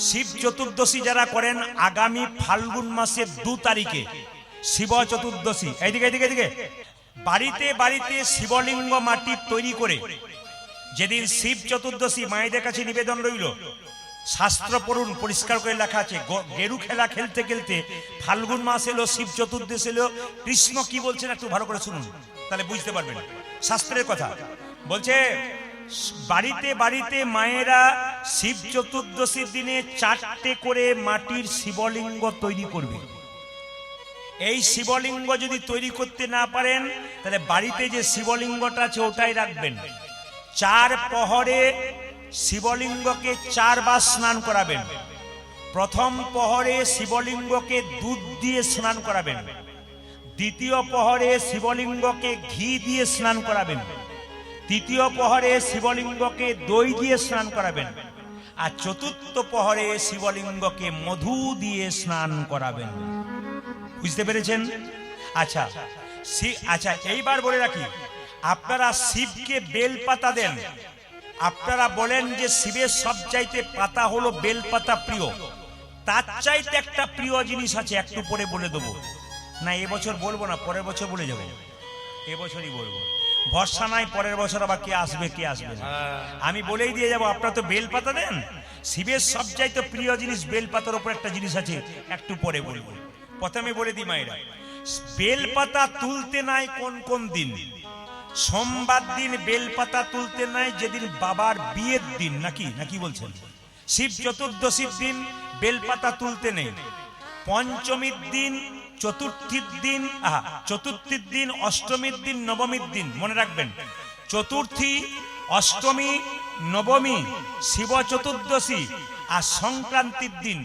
শিব চতুর্দশী যারা করেন আগামী ফাল্গুন মাসের 2 তারিখে শিব চতুর্দশী, এইদিকে এইদিকে এইদিকে বাড়িতে বাড়িতে শিবলিঙ্গ মাটির তৈরি করে যেদিন শিব চতুর্দশী মায়েদের কাছে নিবেদন রইল, শাস্ত্র পড়ুন, পরিষ্কার করে লেখা আছে গেরু খেলা খেলতে খেলতে ফাল্গুন মাস এলো, শিব চতুর্দশী এলো। কৃষ্ণ কি বলছেন একটু ভালো করে শুনুন, তাহলে বুঝতে পারবেন শাস্ত্রের কথা। বলছে বাড়িতে বাড়িতে মায়েরা শিব চতুর্দশীর দিনে 4টে করে মাটির শিবলিঙ্গ তৈরি করবে। এই শিবলিঙ্গ যদি তৈরি করতে না পারেন তাহলে বাড়িতে যে শিবলিঙ্গটা আছে ওটাই রাখবেন। 4 প্রহরে শিবলিঙ্গকে 4 বার স্নান করাবেন। প্রথম প্রহরে শিবলিঙ্গকে দুধ দিয়ে স্নান করাবেন, দ্বিতীয় প্রহরে শিবলিঙ্গকে ঘি দিয়ে স্নান করাবেন, তৃতীয় প্রহরে শিবলিঙ্গকে দই দিয়ে স্নান করাবেন, আর চতুর্থ প্রহরে শিবলিঙ্গকে মধু দিয়ে স্নান করাবেন। বুঝতে পেরেছেন? আচ্ছা আচ্ছা, এইবার বলে রাখি, আপনারা শিবকে বেলপাতা দেন। আপনারা বলেন যে শিবের সবচাইতে পাতা হলো বেলপাতা প্রিয়। তার চাইতে একটা প্রিয় জিনিস আছে, একটু পরে বলে দেবো। না এবছর বলবো না, পরের বছর বলে যাবো। এবছরই বলবো, ভরসা নাই পরের বছর আবার কে আসবে কে আসবে না। আমি বলেই দিয়ে যাবো, আপনারা তো বেলপাতা দেন। শিবের সবচাইতে প্রিয় জিনিস বেলপাতার উপর একটা জিনিস আছে, একটু পরে বলবো। প্রথমে বলে দিই মায়েরা, বেলপাতা তুলতে নাই কোন কোন দিন? সোমবার দিন বেলপাতা তুলতে নাই, যেদিন বাবার বিয়ের দিন, নাকি বলছেন? শিব চতুর্দশীর দিন বেলপাতা তুলতে নেই। পঞ্চমীর দিন, চতুর্থীর দিন, চতুর্থীর দিন, অষ্টমীর দিন, নবমীর দিন, মনে রাখবেন। চতুর্থী, অষ্টমী, নবমী, শিব চতুর্দশী আর সংক্রান্তির দিন,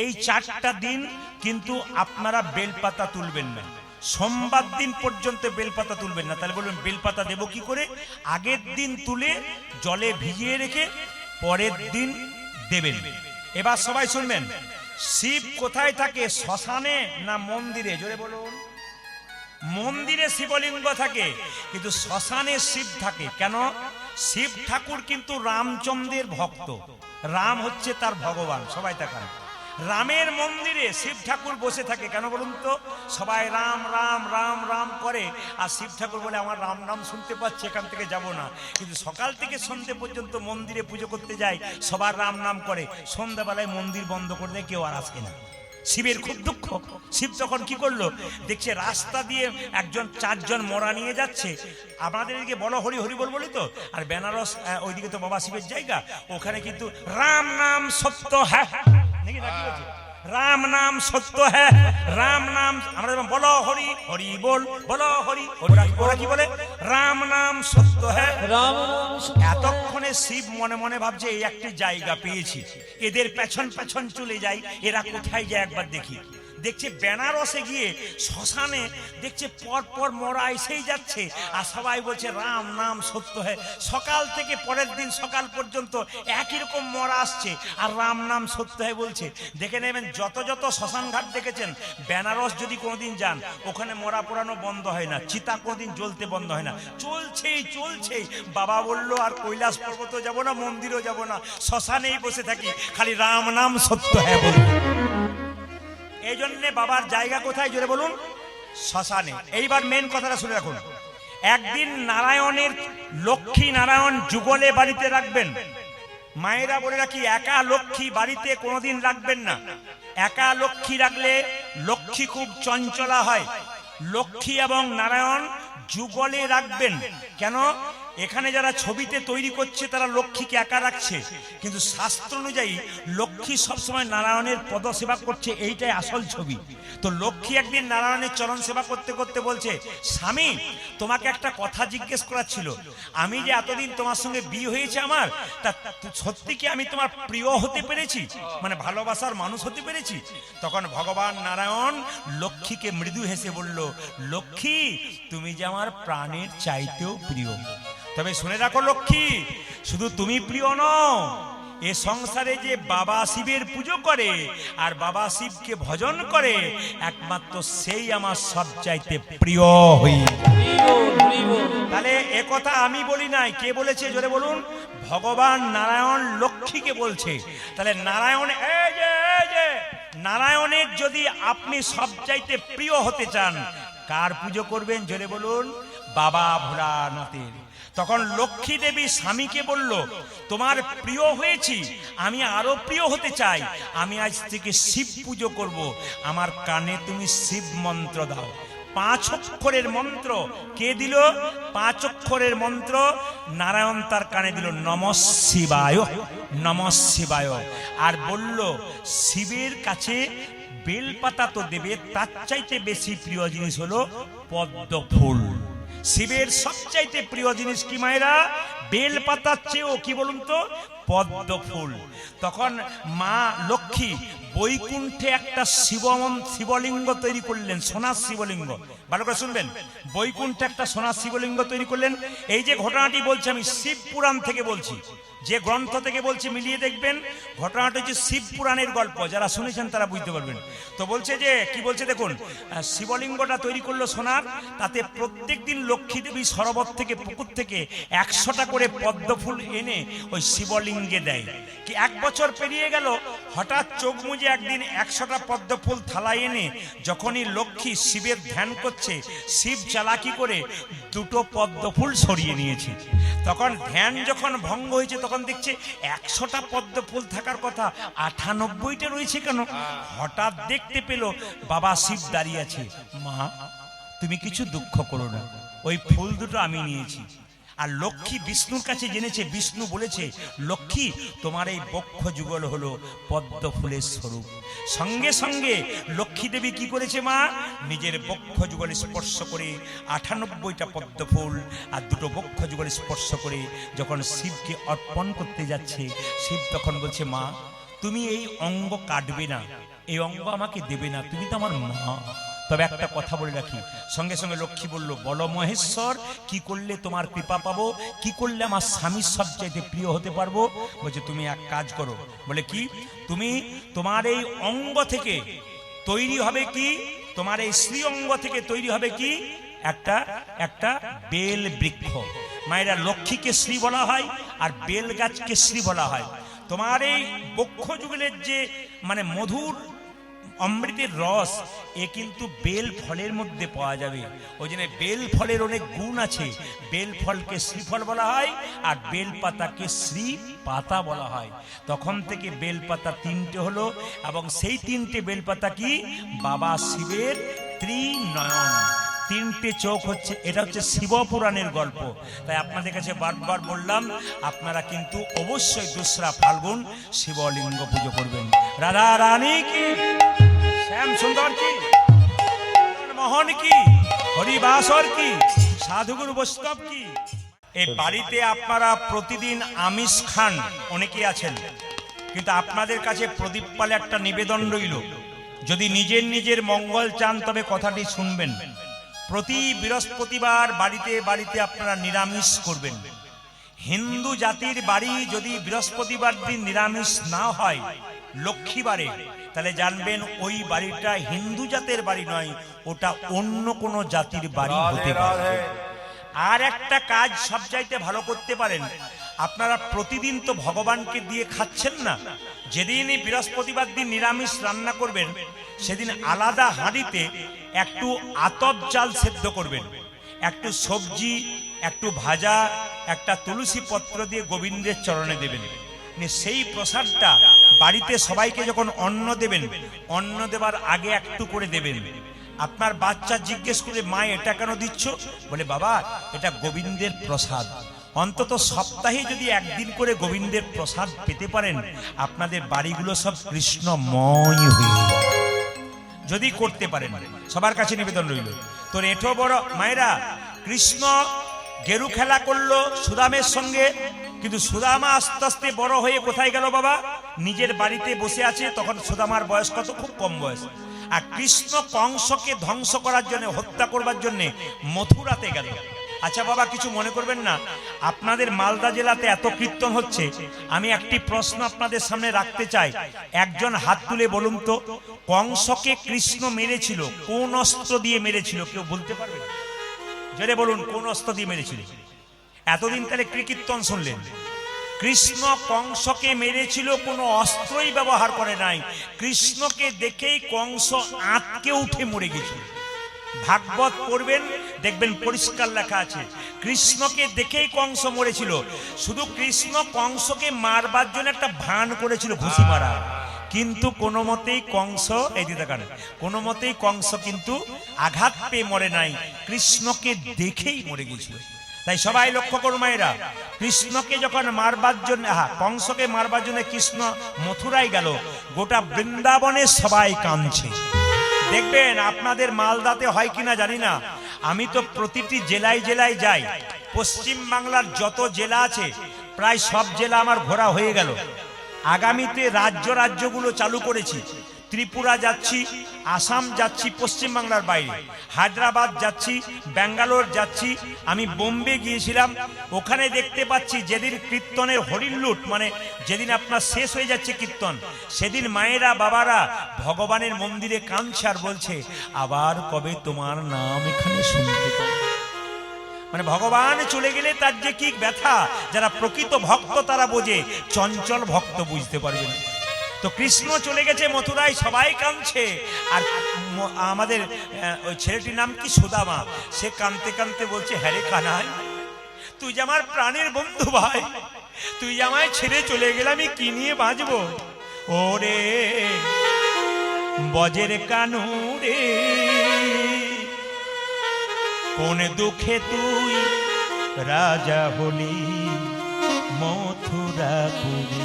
এই 4টা দিন কিন্তু আপনারা বেলপাতা তুলবেন না। সোমবার দিন পর্যন্ত বেলপাতা তুলবেন না। তাহলে বলবেন বেলপাতা দেব কি করে? আগের দিন তুলে জলে ভিজিয়ে রেখে পরের দিন দেবেন। এবার সবাই শুনবেন, শিব কোথায় থাকে? শ্মশানে না মন্দিরে? জোরে বলুন। মন্দিরে শিবলিঙ্গ থাকে, কিন্তু শ্মশানে শিব থাকে কেন? শিব ঠাকুর কিন্তু রামচন্দ্রের ভক্ত, রাম হচ্ছে তার ভগবান। সবাই তাকান, রামের মন্দিরে শিব ঠাকুর বসে থাকে কেন বলুন তো? সবাই রাম রাম রাম রাম করে, আর শিব ঠাকুর বলে আমার রাম নাম শুনতে পাচ্ছি, এখান থেকে যাব না। কিন্তু সকাল থেকে সন্ধ্যে পর্যন্ত মন্দিরে পুজো করতে যায়, সবার রাম নাম করে, সন্ধ্যাবেলায় মন্দির বন্ধ করে দেয়, কেউ আর আসে না। শিবের খুব দুঃখ। শিব তখন কি করলো? দেখছে রাস্তা দিয়ে 4জন মরা নিয়ে যাচ্ছে। আমাদের এদিকে বলো হরি হরি বল বলি তো, আর বেনারস ওইদিকে তো বাবা শিবের জায়গা, ওখানে কিন্তু রাম নাম সত্য হ্যাঁ, নাকি বলছে? রাম নাম সত্য হ্যাঁ, রাম নাম। আমরা বলো হরি হরি বল, বলো হরি। ওরা কি বলে? রাম নাম সত্য হ্যাঁ, রাম নাম। এতক্ষণে শিব মনে মনে ভাবছে এই একটি জায়গা পেয়েছি, এদের পেছন পেছন চলে যাই, এরা কোথায় যায় একবার দেখি। দেখছে বেনারসে গিয়ে শ্মশানে দেখছে পর পর মরা এসেই যাচ্ছে, আর সবাই বলছে রাম নাম সত্য হ্যাঁ। সকাল থেকে পরের দিন সকাল পর্যন্ত একই রকম মরা আসছে, আর রাম নাম সত্য হ্যাঁ বলছে। দেখে নেবেন, যত যত শ্মশান ঘাট দেখেছেন বেনারস যদি কোনোদিন যান, ওখানে মরা পোড়ানো বন্ধ হয় না, চিতা কোনোদিন জ্বলতে বন্ধ হয় না, চলছেই চলছেই। বাবা বলল আর কৈলাস পর্বতও যাব না, মন্দিরও যাব না, শ্মশানেই বসে থাকি, খালি রাম নাম সত্য হ্যাঁ বলবো। এই জন্যে বাবার জায়গা কোথায়? জোরে বলুন, শ্মশানে। এইবার মেন কথাটা শুনে রাখুন। একদিন নারায়ণের, লক্ষ্মী নারায়ণ যুগলে বাড়িতে রাখবেন। মায়েরা বলে রাখি, একা লক্ষ্মী বাড়িতে কোনোদিন রাখবেন না। একা লক্ষ্মী রাখলে লক্ষ্মী খুব চঞ্চলা হয়। লক্ষ্মী এবং নারায়ণ যুগলে রাখবেন। কেন? এখানে যারা ছবিতে তৈরি করছে তারা লক্ষ্মীকে একা রাখছে, কিন্তু শাস্ত্র অনুযায়ী লক্ষ্মী সবসময় নারায়ণের পদ সেবা করছে, এইটাই আসল ছবি। তো লক্ষ্মী একদিন নারায়ণের চরণ সেবা করতে করতে বলছে, স্বামী তোমাকে একটা কথা জিজ্ঞেস করার ছিল। আমি যে এতদিন তোমার সঙ্গে বিয়ে হয়েছে আমার, তা সত্যি কি আমি তোমার প্রিয় হতে পেরেছি, মানে ভালোবাসার মানুষ হতে পেরেছি? তখন ভগবান নারায়ণ লক্ষ্মীকে মৃদু হেসে বলল, লক্ষ্মী তুমি যে আমার প্রাণের চাইতেও প্রিয়। তবে শুনে রাখো লক্ষ্মী, শুধু তুমি প্রিয় নও, এ সংসারে যে বাবা শিবের পুজো করে আর বাবা শিবকে ভজন করে, একমাত্র সেই আমার সবচাইতে প্রিয় হই। তাহলে এ কথা আমি বলি নাই, কে বলেছে? জোরে বলুন। ভগবান নারায়ণ লক্ষ্মীকে বলছে। তাহলে নারায়ণ নারায়ণের যদি আপনি সবচাইতে প্রিয় হতে চান, কার পুজো করবেন জোরে বলুন? বাবা ভোলানাথের। তখন লক্ষ্মী দেবী স্বামীকে বলল, তোমার প্রিয় হয়েছি, আমি আরো প্রিয় হতে চাই, আমি আজ থেকে শিব পুজো করব, আমার কানে তুমি শিব মন্ত্র দাও। 5 অক্ষরের মন্ত্র কে দিল? 5 অক্ষরের মন্ত্র নারায়ণ তার কানে দিল, নমঃ শিবায়, নমঃ শিবায়। আর বলল, শিবের কাছে বেলপাতা তো দেবে, তার চাইতে বেশি প্রিয় জিনিস হলো পদ্ম ফুল। শিবের সবচাইতে প্রিয় জিনিস কি মায়েরা? বেলপাতার চেয়েও কি বলুন তো? পদ্ম ফুল। তখন মা লক্ষ্মী বৈকুণ্ঠে একটা শিবলিঙ্গ তৈরি করলেন, সোনার শিবলিঙ্গ। ভালো করে শুনবেন, বৈকুণ্ঠে একটা সোনার শিবলিঙ্গ তৈরি করলেন। এই যে ঘটনাটি বলছি আমি শিব পুরাণ থেকে বলছি, যে গ্রন্থ থেকে বলছি মিলিয়ে দেখবেন, ঘটনাটা হচ্ছে শিব পুরাণের গল্প, যারা শুনেছেন তারা বুঝতে পারবেন। তো বলছে যে কি বলছে দেখুন, শিবলিঙ্গটা তৈরি করলো সোনার, তাতে প্রত্যেক দিন লক্ষ্মী দেবী সরোবর থেকে, পুকুর থেকে 100টা করে পদ্ম ফুল এনে ওই শিবলিঙ্গে দেয়। কি 1 বছর পেরিয়ে গেল, হঠাৎ চোখ মুজে একদিন 100টা পদ্ম ফুল থালায় এনে যখনই লক্ষ্মী শিবের ধ্যান করছে, শিব চালাকি করে 2টো পদ্ম ফুল সরিয়ে নিয়েছে। তখন ধ্যান যখন ভঙ্গ হয়েছে, তখন দেখছে 100টা পদ্ম ফুল থাকার কথা 98টা রয়েছে কেন? হঠাৎ দেখতে পেল বাবা শিব দাঁড়িয়ে আছে। মা, তুমি কিছু দুঃখ করো না, ওই ফুল 2টো আমি নিয়েছি। আর লক্ষ্মী বিষ্ণুর কাছে জেনেছে, বিষ্ণু বলেছে, লক্ষ্মী তোমার এই বক্ষ যুগল হলো পদ্ম ফুলের স্বরূপ। সঙ্গে সঙ্গে লক্ষ্মী দেবী কি করেছে মা? নিজের বক্ষ যুগল স্পর্শ করে 98টা পদ্ম ফুল আর 2টো বক্ষ যুগল স্পর্শ করে যখন শিবকে অর্পণ করতে যাচ্ছে, শিব তখন বলছে, মা তুমি এই অঙ্গ কাটবে না, এই অঙ্গ আমাকে দেবে না, তুমি তো আমার মা। তবে একটা কথা বলে রাখি, সঙ্গে সঙ্গে লক্ষ্মী বলল, বলো মহেশ্বর, কি করলে তোমার কৃপা পাবো, কি করলে আমার স্বামীর সবচাইতে প্রিয় হতে পারবো? বলছে, তুমি এক কাজ করো। বলে কি? তুমি তোমার এই অঙ্গ থেকে তৈরি হবে কি, তোমার এই শ্রী অঙ্গ থেকে তৈরি হবে কি? একটা বেল বৃক্ষ। মায়েরা, লক্ষ্মীকে শ্রী বলা হয় আর বেল গাছকে শ্রী বলা হয়। তোমার এই বক্ষ যুগলের যে মানে মধুর অমৃতের রস, এ কিন্তু বেল ফলের মধ্যে পাওয়া যাবে। ওই জন্য বেল ফলের অনেক গুণ আছে। বেল ফলকে শ্রীফল বলা হয় আর বেল পাতাকে শ্রী পাতা বলা হয়। তখন থেকে বেল পাতা 3টে হলো, এবং সেই 3টে বেল পাতা কি? বাবা শিবের ত্রিনয়ন, 3টে চোখ হচ্ছে। এটা হচ্ছে শিবপুরাণের গল্প। তাই আপনাদের কাছে বারবার বললাম, আপনারা কিন্তু অবশ্যই 2রা ফাল্গুন শিবলিঙ্গ পুজো করবেন। রাধা রানী কি, শ্যাম সুন্দর কি, মোহন কি, হরিবাসর কি, সাধুগুরু বৈষ্ণব কি। এই বাড়িতে আপনারা প্রতিদিন আমিষ খান, অনেকেই আছেন, কিন্তু আপনাদের কাছে প্রদীপ পালে একটা নিবেদন রইল, যদি নিজের নিজের মঙ্গল চান তবে কথাটি শুনবেন। প্রতি বৃহস্পতিবার বাড়িতে বাড়িতে আপনারা নিরামিষ করবেন। হিন্দু জাতির বাড়ি যদি বৃহস্পতিবার দিন নিরামিষ না হয়, লক্ষ্মীবারে, তাহলে জানবেন ওই বাড়িটা হিন্দু জাতের বাড়ি নয়, ওটা অন্য কোনো জাতির বাড়ি হতে পারে। আর একটা কাজ সবচাইতে ভালো করতে পারেন, আপনারা প্রতিদিন তো ভগবানকে দিয়ে খাচ্ছেন না, যেদিনই বৃহস্পতিবার দিন নিরামিষ রান্না করবেন, সেদিন আলাদা হাঁড়িতে একটু আতপ চাল সেদ্ধ করবেন, একটু সবজি, একটু ভাজা, একটা তুলসী পত্র দিয়ে গোবিন্দের চরণে দেবেন। সেই প্রসাদটা বাড়িতে সবাইকে যখন অন্ন দেবেন, অন্ন দেবার আগে একটু করে দেবেন। আপনার বাচ্চা জিজ্ঞেস করে, মা এটা কেন দিচ্ছ? বলে, বাবা এটা গোবিন্দের প্রসাদ। অন্তত সপ্তাহে যদি একদিন করে গোবিন্দের প্রসাদ পেতে পারেন, আপনাদের বাড়িগুলো সব কৃষ্ণময় হয়ে, যদি করতে পারেন, সবার কাছে নিবেদন রইল। তোর এঠো বড় মায়েরা, কৃষ্ণ গেরু খেলা করলো সুদামের সঙ্গে, কিন্তু সুদামা আস্তে আস্তে বড় হয়ে কোথায় গেল বাবা? নিজের বাড়িতে বসে আছে। তখন সুদামার বয়স কত? খুব কম বয়স। আর কৃষ্ণ কংসকে ধ্বংস করার জন্য, হত্যা করবার জন্য মথুরাতে গেল। আচ্ছা বাবা, কিছু মনে করবেন না, আপনাদের মালদা জেলাতে এত কীর্তন হচ্ছে, আমি একটি প্রশ্ন আপনাদের সামনে রাখতে চাই। একজন হাত তুলে বলুন তো, কংসকে কৃষ্ণ মেরেছিল কোন অস্ত্র দিয়ে মেরেছিল? কেউ বলতে পারবে? জোরে বলুন, কোন অস্ত্র দিয়ে মেরেছিল? এতদিন তাহলে কি কীর্তন শুনলেন? কৃষ্ণ কংসকে মেরেছিল, কোনো অস্ত্রই ব্যবহার করে নাই। কৃষ্ণকে দেখেই কংস আঁতকে উঠে মরে গেছিল। ভাগবত পড়বেন, দেখবেন পরিষ্কার লেখা আছে, কৃষ্ণকে দেখেই কংস মরেছিল। শুধু কৃষ্ণ কংসকে মারবার জন্য একটা ভান করেছিল, ঘুষি মারা, কিন্তু কোনো মতেই কংস, এই দিতে কারণ কোনো মতেই কংস কিন্তু আঘাত পেয়ে মরে নাই, কৃষ্ণকে দেখেই মরে গেছিল। তাই সবাই লক্ষ্য করুন মায়েরা, কৃষ্ণকে যখন মারবার জন্য, কংসকে মারবার জন্য কৃষ্ণ মথুরায় গেল, গোটা বৃন্দাবনে সবাই কাঁদছে। দেখবেন আপনাদের মালদাতে হয় কিনা জানি না, আমি তো প্রতিটি জেলায় জেলায় যাই। পশ্চিম বাংলার যত জেলা আছে প্রায় সব জেলা আমার ঘোরা হয়ে গেল। আগামীতে রাজ্যগুলো চালু করেছি। ত্রিপুরা যাচ্ছি, আসাম যাচ্ছি, পশ্চিম বাংলার বাইরে হায়দ্রাবাদ যাচ্ছি, ব্যাঙ্গালোর যাচ্ছি। আমি বোম্বে গিয়েছিলাম, ওখানে দেখতে পাচ্ছি যেদিন কীর্তনের হরিল্লুট, মানে যেদিন আপনার শেষ হয়ে যাচ্ছে কীর্তন, সেদিন মায়েরা বাবারা ভগবানের মন্দিরে কাঁদছে আর বলছে, আবার কবে তোমার নাম এখানে শুনতে পাবো। মানে ভগবান চলে গেলে তার যে কি ব্যথা, যারা প্রকৃত ভক্ত তারা বোঝে, চঞ্চল ভক্ত বুঝতে পারবে না। তো কৃষ্ণ চলে গেছে মথুরায়, সবাই কাঁদছে। আর আমাদের ওই ছেলেটির নাম কি, সুদামা, সে কাঁদতে কাঁদতে বলছে, হ্যাঁ রে কানাই, তুই যে আমার প্রাণের বন্ধু ভাই, তুই যে আমায় ছেড়ে চলে গেলে আমি কি নিয়ে বাঁচবো। ওরে বজের কানু রে, কোন দুঃখে তুই রাজা হলি মথুরাপুরী।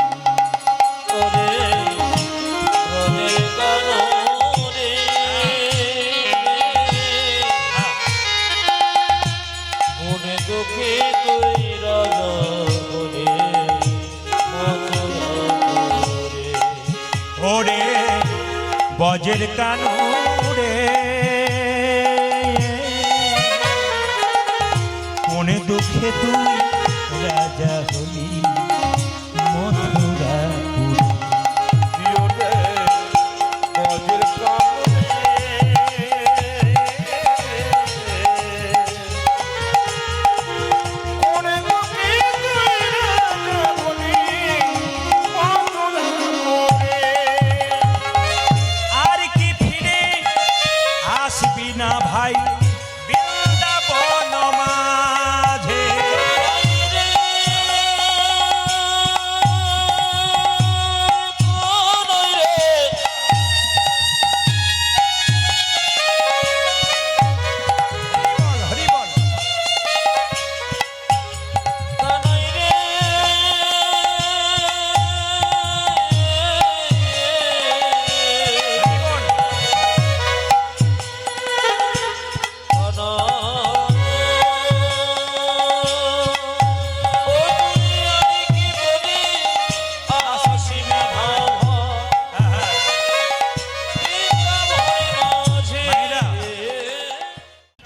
ওরে বজের কানু রে, কোন দুঃখে তুই রাজা হলি মথুরাপুরী।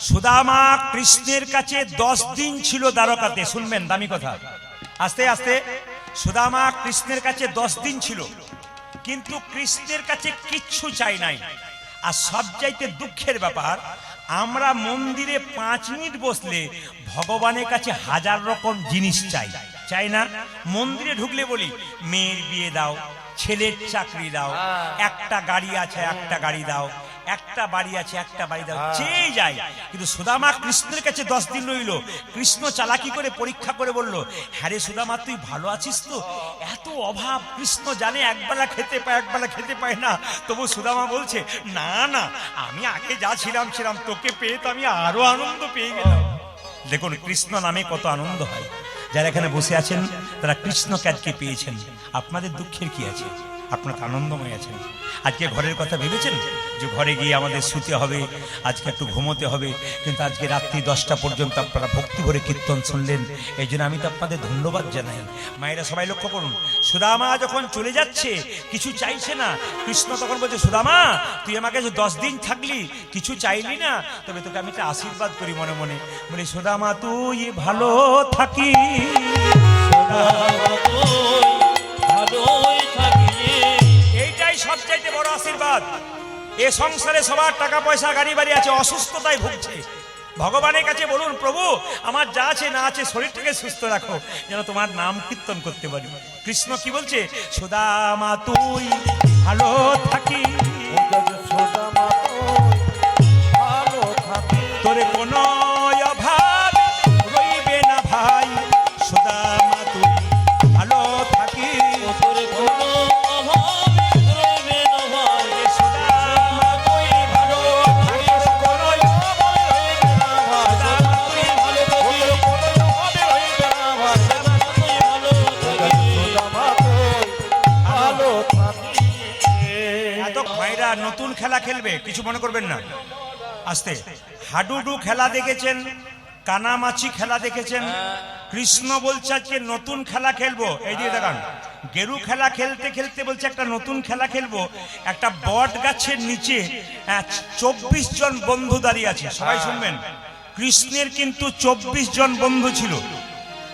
সুদামা কৃষ্ণের কাছে 10 দিন ছিল দ্বারকাতে। শুনবেন দামি কথা, আস্তে আস্তে। সুদামা কৃষ্ণের কাছে 10 দিন ছিল, কিন্তু কৃষ্ণের কাছে কিচ্ছু চাই নাই। আর সবচাইতে দুঃখের ব্যাপার, আমরা মন্দিরে 5 মিনিট বসলে ভগবানের কাছে 1000 রকম জিনিস চাই, চাই না? মন্দিরে ঢুকলে বলি, মেয়ের বিয়ে দাও, ছেলের চাকরি দাও, একটা গাড়ি আছে একটা গাড়ি দাও, একটা বাড়ি আছে একটা বাড়ি দাও, চেয়ে যায়। কিন্তু সুদামা কৃষ্ণের কাছে 10 দিন রইল। কৃষ্ণ চালাকি করে পরীক্ষা করে বলল, হ্যাঁ রে সুদামা, তুই ভালো আছিস তো? এত অভাব। কৃষ্ণ জানে একবেলা খেতে পায়, একবেলা খেতে পায় না। তবু সুদামা বলছে, না না, আমি আগে যা ছিলাম তোকে পেয়ে তো আমি আরো আনন্দ পেয়ে গেলাম। দেখুন কৃষ্ণ নামে কত আনন্দ হয়। যারা এখানে বসে আছেন তারা কৃষ্ণকে আজকে পেয়েছেন। আপনাদের দুঃখের কি আছে? আপনারা আনন্দময় আছেন। আজকে ঘরের কথা ভেবেছেন যে ঘরে গিয়ে আমাদের শুতে হবে, আজকে একটু ঘুমোতে হবে, কিন্তু আজকে রাত্রি 10টা পর্যন্ত আপনারা ভক্তি ভরে কীর্তন শুনলেন, এই জন্য আমি তো আপনাদের ধন্যবাদ জানাই। মায়েরা সবাই লক্ষ্য করুন, সুদামা যখন চলে যাচ্ছে কিছু চাইছে না, কৃষ্ণ তখন বলছে, সুদামা তুই আমাকে 10 দিন থাকলি, কিছু চাইলি না, তবে তোকে আমি একটা আশীর্বাদ করি মনে মনে। বলি, সুদামা তুই ভালো থাকি, এইটাই সবচাইতে বড় আশীর্বাদ। এ সংসারে সবার টাকা পয়সা গাড়ি বাড়ি আছে, অসুস্থতায় ভুগছে, ভগবানের কাছে বলুন, প্রভু আমার যা আছে না আছে শরীরটাকে সুস্থ রাখো, যেন তোমার নাম কীর্তন করতে পারি। কৃষ্ণ কি বলছে? সুদামা তুই ভালো থাকি, তোরে কোনো অভাব রইবে না ভাই, সুদামা তুই ভালো থাকি, তোরে কোনো অভাব রইবে না ভাই, সুদামা তুই ভালো থাকিস, কোনো অভাব রইবে না ভাই, সুদামা তুই ভালো থাকিস, কোনো অভাব রইবে না ভাই, সুদামা তুই ভালো থাকিস, সুদামা তুই ভালো থাকিস। এত ভাইরা নতুন খেলা খেলবে, কিছু মনে করবেন না, আস্তে। হাডুডু খেলা দেখেছেন, কানামাছি খেলা দেখেছেন, কৃষ্ণ বলছে আজকে নতুন খেলা খেলবো। এই দিয়ে দেখান, গেরু খেলা খেলতে খেলতে বলছে একটা নতুন খেলা খেলবো। একটা বট গাছের নিচে 24 জন বন্ধু দাঁড়িয়ে আছে, সবাই শুনবেন। কৃষ্ণের কিন্তু 24 জন বন্ধু ছিল,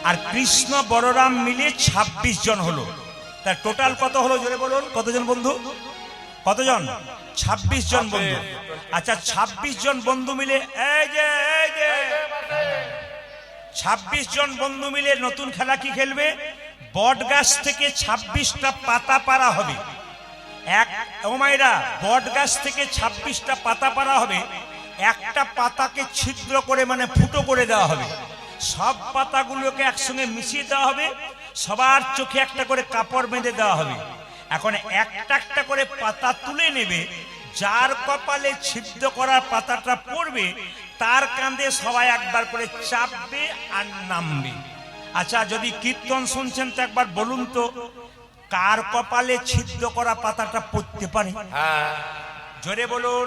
আর কৃষ্ণ বলরাম মিলে 26 জন হলো। তার টোটাল কত হলো জোরে বলুন, কতজন বন্ধু? কতজন? 26 জন বন্ধু। আচ্ছা 26 জন বন্ধু মিলে এই যে 26 জন বন্ধু মিলে নতুন খেলা কি খেলবে? বট গাছ থেকে 26টা পাতা পাড়া হবে। ও মায়েরা, বট গাছ থেকে 26টা পাতা পাড়া হবে। একটা পাতাকে ছিদ্র করে মানে ফুটো করে দেওয়া হবে, সব পাতাগুলোকে একসঙ্গে মিশিয়ে দেওয়া হবে, সবার চোখে একটা করে কাপড় বেঁধে দেওয়া হবে। এখন একটা একটা করে পাতা তুলে নেবে, যার কপালে ছিদ্র করার পাতাটা পড়বে তার কাঁধে সবাই একবার করে চাপবে আর নামবে। আচ্ছা যদি কীর্তন শুনছেন তো একবার বলুন তো, কার কপালে ছিদ্র করা পাতাটা পড়তে পারে? জোরে বলুন।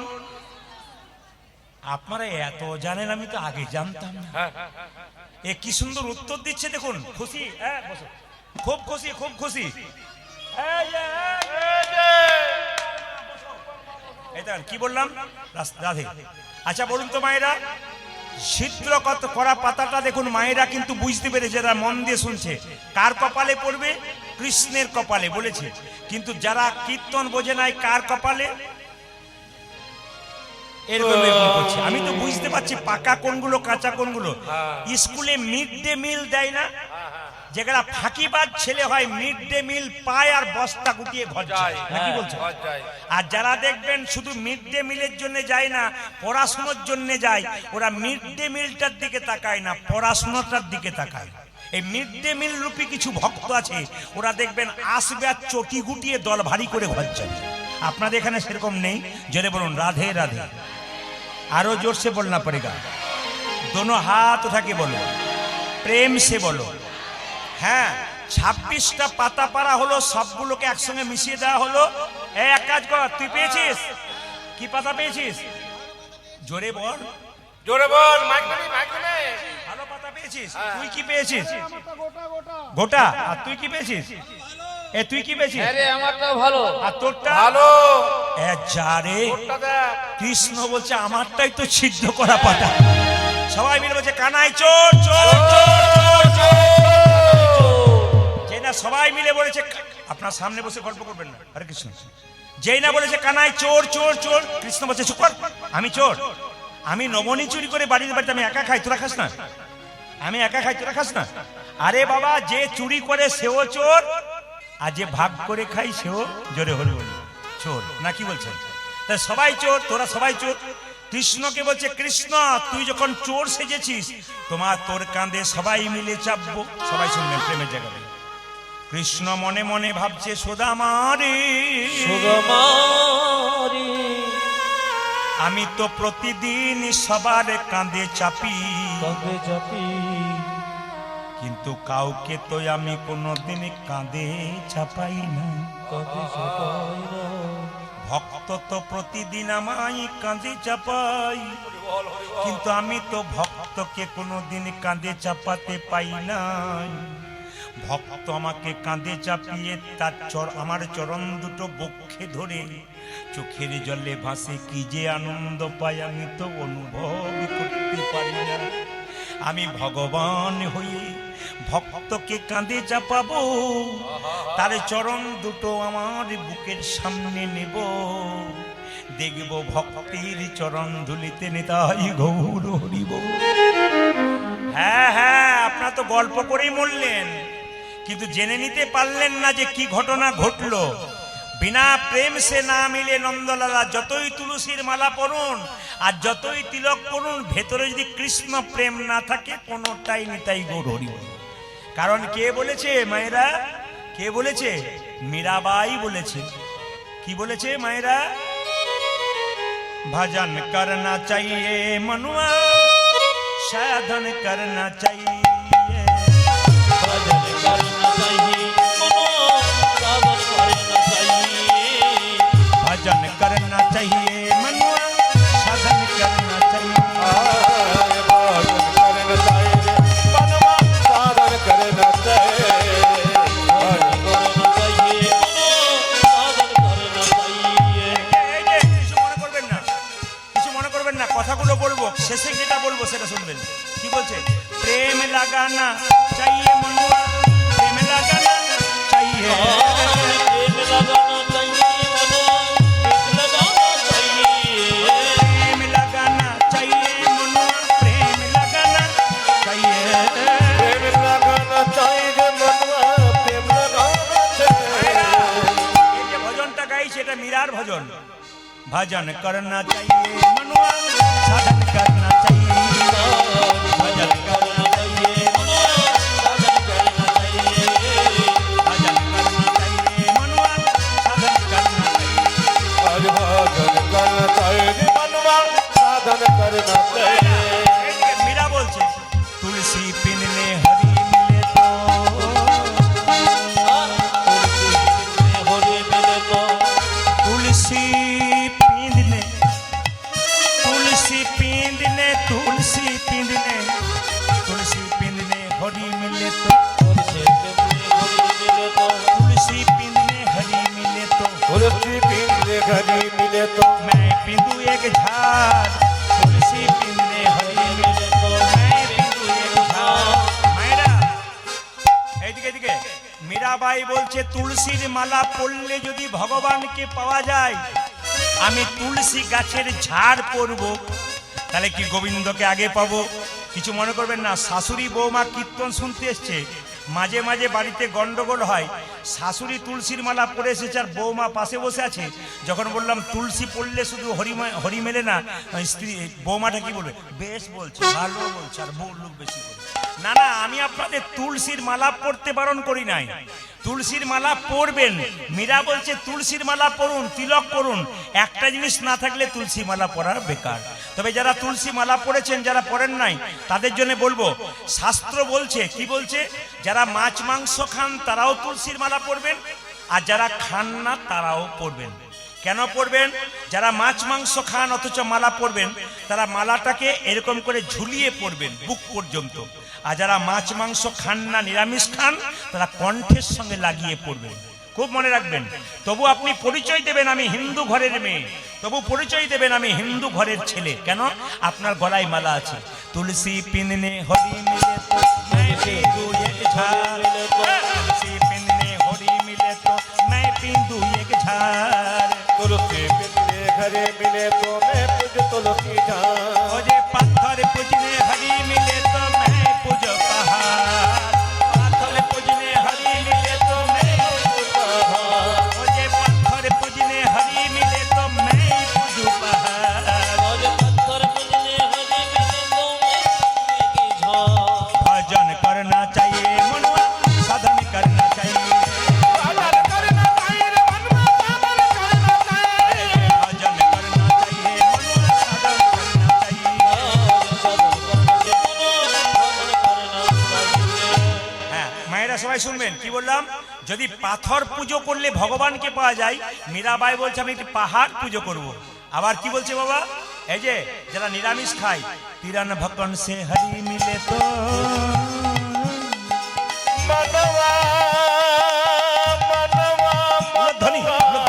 আপনারা এত জানেন, আমি তো আগে জানতাম না। এ কি সুন্দর উত্তর দিচ্ছে দেখুন, খুশি, খুব খুশি, খুব খুশি। কি বললাম? রাধে। আচ্ছা বলুন তো মায়েরা, ছিদ্র করা পাতাটা দেখুন, মায়েরা কিন্তু বুঝতে পেরেছে, যারা মন দিয়ে শুনছে। কার কপালে পড়বে? কৃষ্ণের কপালে বলেছে। কিন্তু যারা কীর্তন বোঝে নাই, কার কপালে? এরকম করছে। আমি তো বুঝতে পারছি পাকা কোনগুলো কাঁচা কোনগুলো। স্কুলে মিড ডে মিল দেয় না, যেগুলা ফাঁকিবাজ ছেলে হয়, মিড ডে মিল পায় আর বস্তা গুটিয়ে ঘর যায়, নাকি বলছে? আর যারা দেখবেন শুধু মিড ডে মিলের জন্য যায় না, পড়াশোনার জন্য যায়, ওরা মিড ডে মিলটার দিকে তাকায় না, পড়াশোনাটার দিকে তাকায়। এই মিড ডে মিল রূপী কিছু ভক্ত আছে, ওরা দেখবেন আসবে আর চটি গুটিয়ে দল ভারী করে ঘর যায়। আপনাদের এখানে সেরকম নেই? জোরে বলুন রাধে রাধে। আরো জোর से बोलना पड़ेगा, दोनों हाथ उठा के बोलो, प्रेम से बोलो। হ্যাঁ, 26টা পাতা পাড়া হলো, সবগুলোকে একসঙ্গে মিশিয়ে দেওয়া হলো। এক কাজ কর, তুই পেয়েছিস কি পাতা পেয়েছিস? জোরে বল, জোরে বল, মাইক নে। ভালো পাতা পেয়েছিস। তুই কি পেয়েছিস? গোটা। আর তুই কি পেয়েছিস? তুই কি পেয়েছিস? আরে আমারটা ভালো। আর তোরটা ভালো। যারে কৃষ্ণ বলছে আমারটাই তো ছিদ্র করা পাতা। সবাই মিলে বলছে কানাই চোর চোর চোর চোর। যেই না সবাই মিলে বলেছে, আপনার সামনে বসে গল্প করবেন না, হরে কৃষ্ণ। যেই না বলেছে কানাই চোর চোর চোর, কৃষ্ণ বলছে চুপ কর, আমি চোর। আমি নবনী চুরি করে বাড়িতে বাড়িতে আমি একা খাই, তোরা খাস না? আমি একা খাই, তোরা খাস না? আরে বাবা, যে চুরি করে সেও চোর, আর যে ভাগ করে খাই সেও জোরে হল চোর, না কি বলছেন? তা সবাই চোর, তোরা সবাই চোর। কৃষ্ণকে বলছে, কৃষ্ণ তুই যখন চোর সেজেছিস, তোর কাঁধে সবাই মিলে চাপবো। সবাই শুনবেন প্রেমের জায়গায়। কৃষ্ণ মনে মনে ভাবছে, সুদামা রে সুদামা রে, আমি তো প্রতিদিন সবার কাঁধে চাপি, কিন্তু কাউকে তো আমি কোনোদিন কাঁধে চাপাই না। ভক্ত তো প্রতিদিন আমায় কাঁধে চাপাই, কিন্তু আমি তো ভক্তকে কোনোদিন কাঁধে চাপাতে পাই নাই। ভক্ত আমাকে কাঁধে চাপিয়ে তার আমার চরণ দুটো বক্ষে ধরে চোখের জলে ভাসে, কি যে আনন্দ পাই আমি তো অনুভব করতে পারি না। আমি ভগবান হয়ে ভক্তকে কাঁধে চাপাবো, তার চরণ দুটো আমার বুকের সামনে নেব। দেখব ভক্তির চরণ ধুলিতে নিতাই গৌর হরিব। হ্যাঁ হ্যাঁ, আপনারা তো গল্প করেই মরলেন, কিন্তু জেনে নিতে পারলেন না যে কি ঘটনা ঘটলো। বিনা প্রেম সে না মিলে নন্দলালা, যতই তুলসীর মালা পরুন আর যতই তিলক করুন, ভেতরে যদি কৃষ্ণ প্রেম না থাকে কোনোটাই নিতাই গৌর হরিব। কারণ কে বলেছে মায়েরা, কে বলেছে? মীরাবাই বলেছে। কি বলেছে মায়েরা? भजन करना चाहिए मनुआ, साधन करना चाहिए, भजन करना चाहिए मनुआ, साधन करना चाहिए, भजन करना चाहिए मनुआ, साधन करना चाहिए, भजन करना चाहिए मनवा साधन करना चाहिए, भजन करना चाहिए मनुआ, साधन करना चाहिए। কিছু মনে করবেন না, কিছু মনে করবেন না, কথাগুলো বলবো, শেষে যেটা বলবো সেটা শুনবেন। কি বলছে? প্রেম লাগানা চাইয়ে মনুয়া, প্রেম লাগানা চাইয়ে, प्रेम लगाना चाहिए मनुआ, प्रेम लगाना चाहिए, प्रेम लगाना चाहिए मनुआ, प्रेम लगाना चाहिए। प्रेम लगाना चाहिए मनवा प्रेम लगाना चाहिए। এই যে ভজনটা গাইছে এটা মীরার ভজন। भजन करना चाहिए मनुआ, साधन करना चाहिए, भजन करना चाहिए मनुआ, साधन करना चाहिए, भजन करना चाहिए मनुआ, साधन करना चाहिए। आज भजन करना चाहिए मनवा साधन करना चाहिए। এই যে মীরা বলছে, तुलसी पिनले हरि मिले तो, होली मिले तो तुलसी पिंदने, तुलसी पिंदने, तुलसी पिंदने, तुलसी पिंदने हरि मिले तो, होली मिले तो तुलसी पिंदने हरि मिले तो, तुलसी पिंडले घड़ी मिले तो मैं पिंदू एक झाड़, तुलसी पिंदने हरि मिले तो, मैं पिंदू एक झाड़। মায়েরা এইদিকে এদিকে, মীরাবাই বলছে তুলসীর মালা পরলে যদি ভগবানকে পাওয়া যায়, আমি তুলসী গাছের ঝাড় পরব, তাহলে কি গোবিন্দকে আগে পাবো? কিছু মনে করবেন না, শাশুড়ি বৌমা কীর্তন শুনতে এসছে, মাঝে মাঝে বাড়িতে গন্ডগোল হয়, শাশুড়ি তুলসীর মালা পরে এসেছে আর বৌমা পাশে বসে আছে, যখন বললাম তুলসী পড়লে শুধু হরি মেলে না, স্ত্রী বৌমাটা কি বলবে? বেশ বলছে, ভালো বলছে, আর বউ লোক বেশি বলছে। না না, আমি আপনাদের তুলসীর মালা পড়তে বারণ করি নাই, তুলসীর মালা পরবেন। মীরা বলছে তুলসীর মালা পরুন, তিলক করুন, একটা জিনিস না থাকলে তুলসী মালা পরা বেকার। তবে যারা তুলসী মালা পড়েছেন, যারা পড়েন নাই, তাদের জন্য বলবো, শাস্ত্র বলছে, কি বলছে? যারা মাছ মাংস খান তারাও তুলসীর মালা পরবেন, আর যারা খান না তারাও পরবেন। কেন পরবেন? যারা মাছ মাংস খান অথচ মালা পরবেন, তারা মালাটাকে এরকম করে ঝুলিয়ে পরবেন বুক পর্যন্ত, আর যারা মাছ মাংস খান না, নিরামিষ খান, তারা কণ্ঠের সঙ্গে লাগিয়ে পড়বেন। খুব মনে রাখবেন। তবু আপনি পরিচয় দেবেন আমি হিন্দু ঘরের মেয়ে, তবু পরিচয় দেবেন আমি হিন্দু ঘরের ছেলে। কেন? আপনার গলায় মালা আছে, তুলসী পিননে হরি মিলে তো मैं पिंदू एक झाड़, तुलसी पिनने हरि मिले तो मैं पिंदू एक झाड़, तुलसी पिंडले घड़ी मिले तो मैं पूज तुलसी झाड़। मुझे पत्थर पूजने हरि मिले तो मैं पूज पहाड़, पत्थर पूजने हरि मिले तो मैं पूज पहाड़, मुझे पत्थर पूजने हरि मिले तो मैं पूज पहाड़। मुझे पत्थर पूजने हरि मिले तो मैं की झाड़। भजन करना चाहिए मनुआ, साधन करना चाहिए, साधन करना चाहिए मनवा साधन करना चाहिए। भजन करना चाहिए मनुआ, साधन करना चाहिए। হ্যাঁ মায়েরা সবাই শুনবেন, কি বললাম? যদি পাথর পুজো করলে ভগবানকে পাওয়া যায়, মীরাবাই বলছে আমি একটি পাহাড় পুজো করব। আবার কি বলছে বাবা? এই যে যারা নিরামিষ খায়, তিরান ভকন সে হরি মিলে তো, मनवा मनवा ধ্বনি मनवा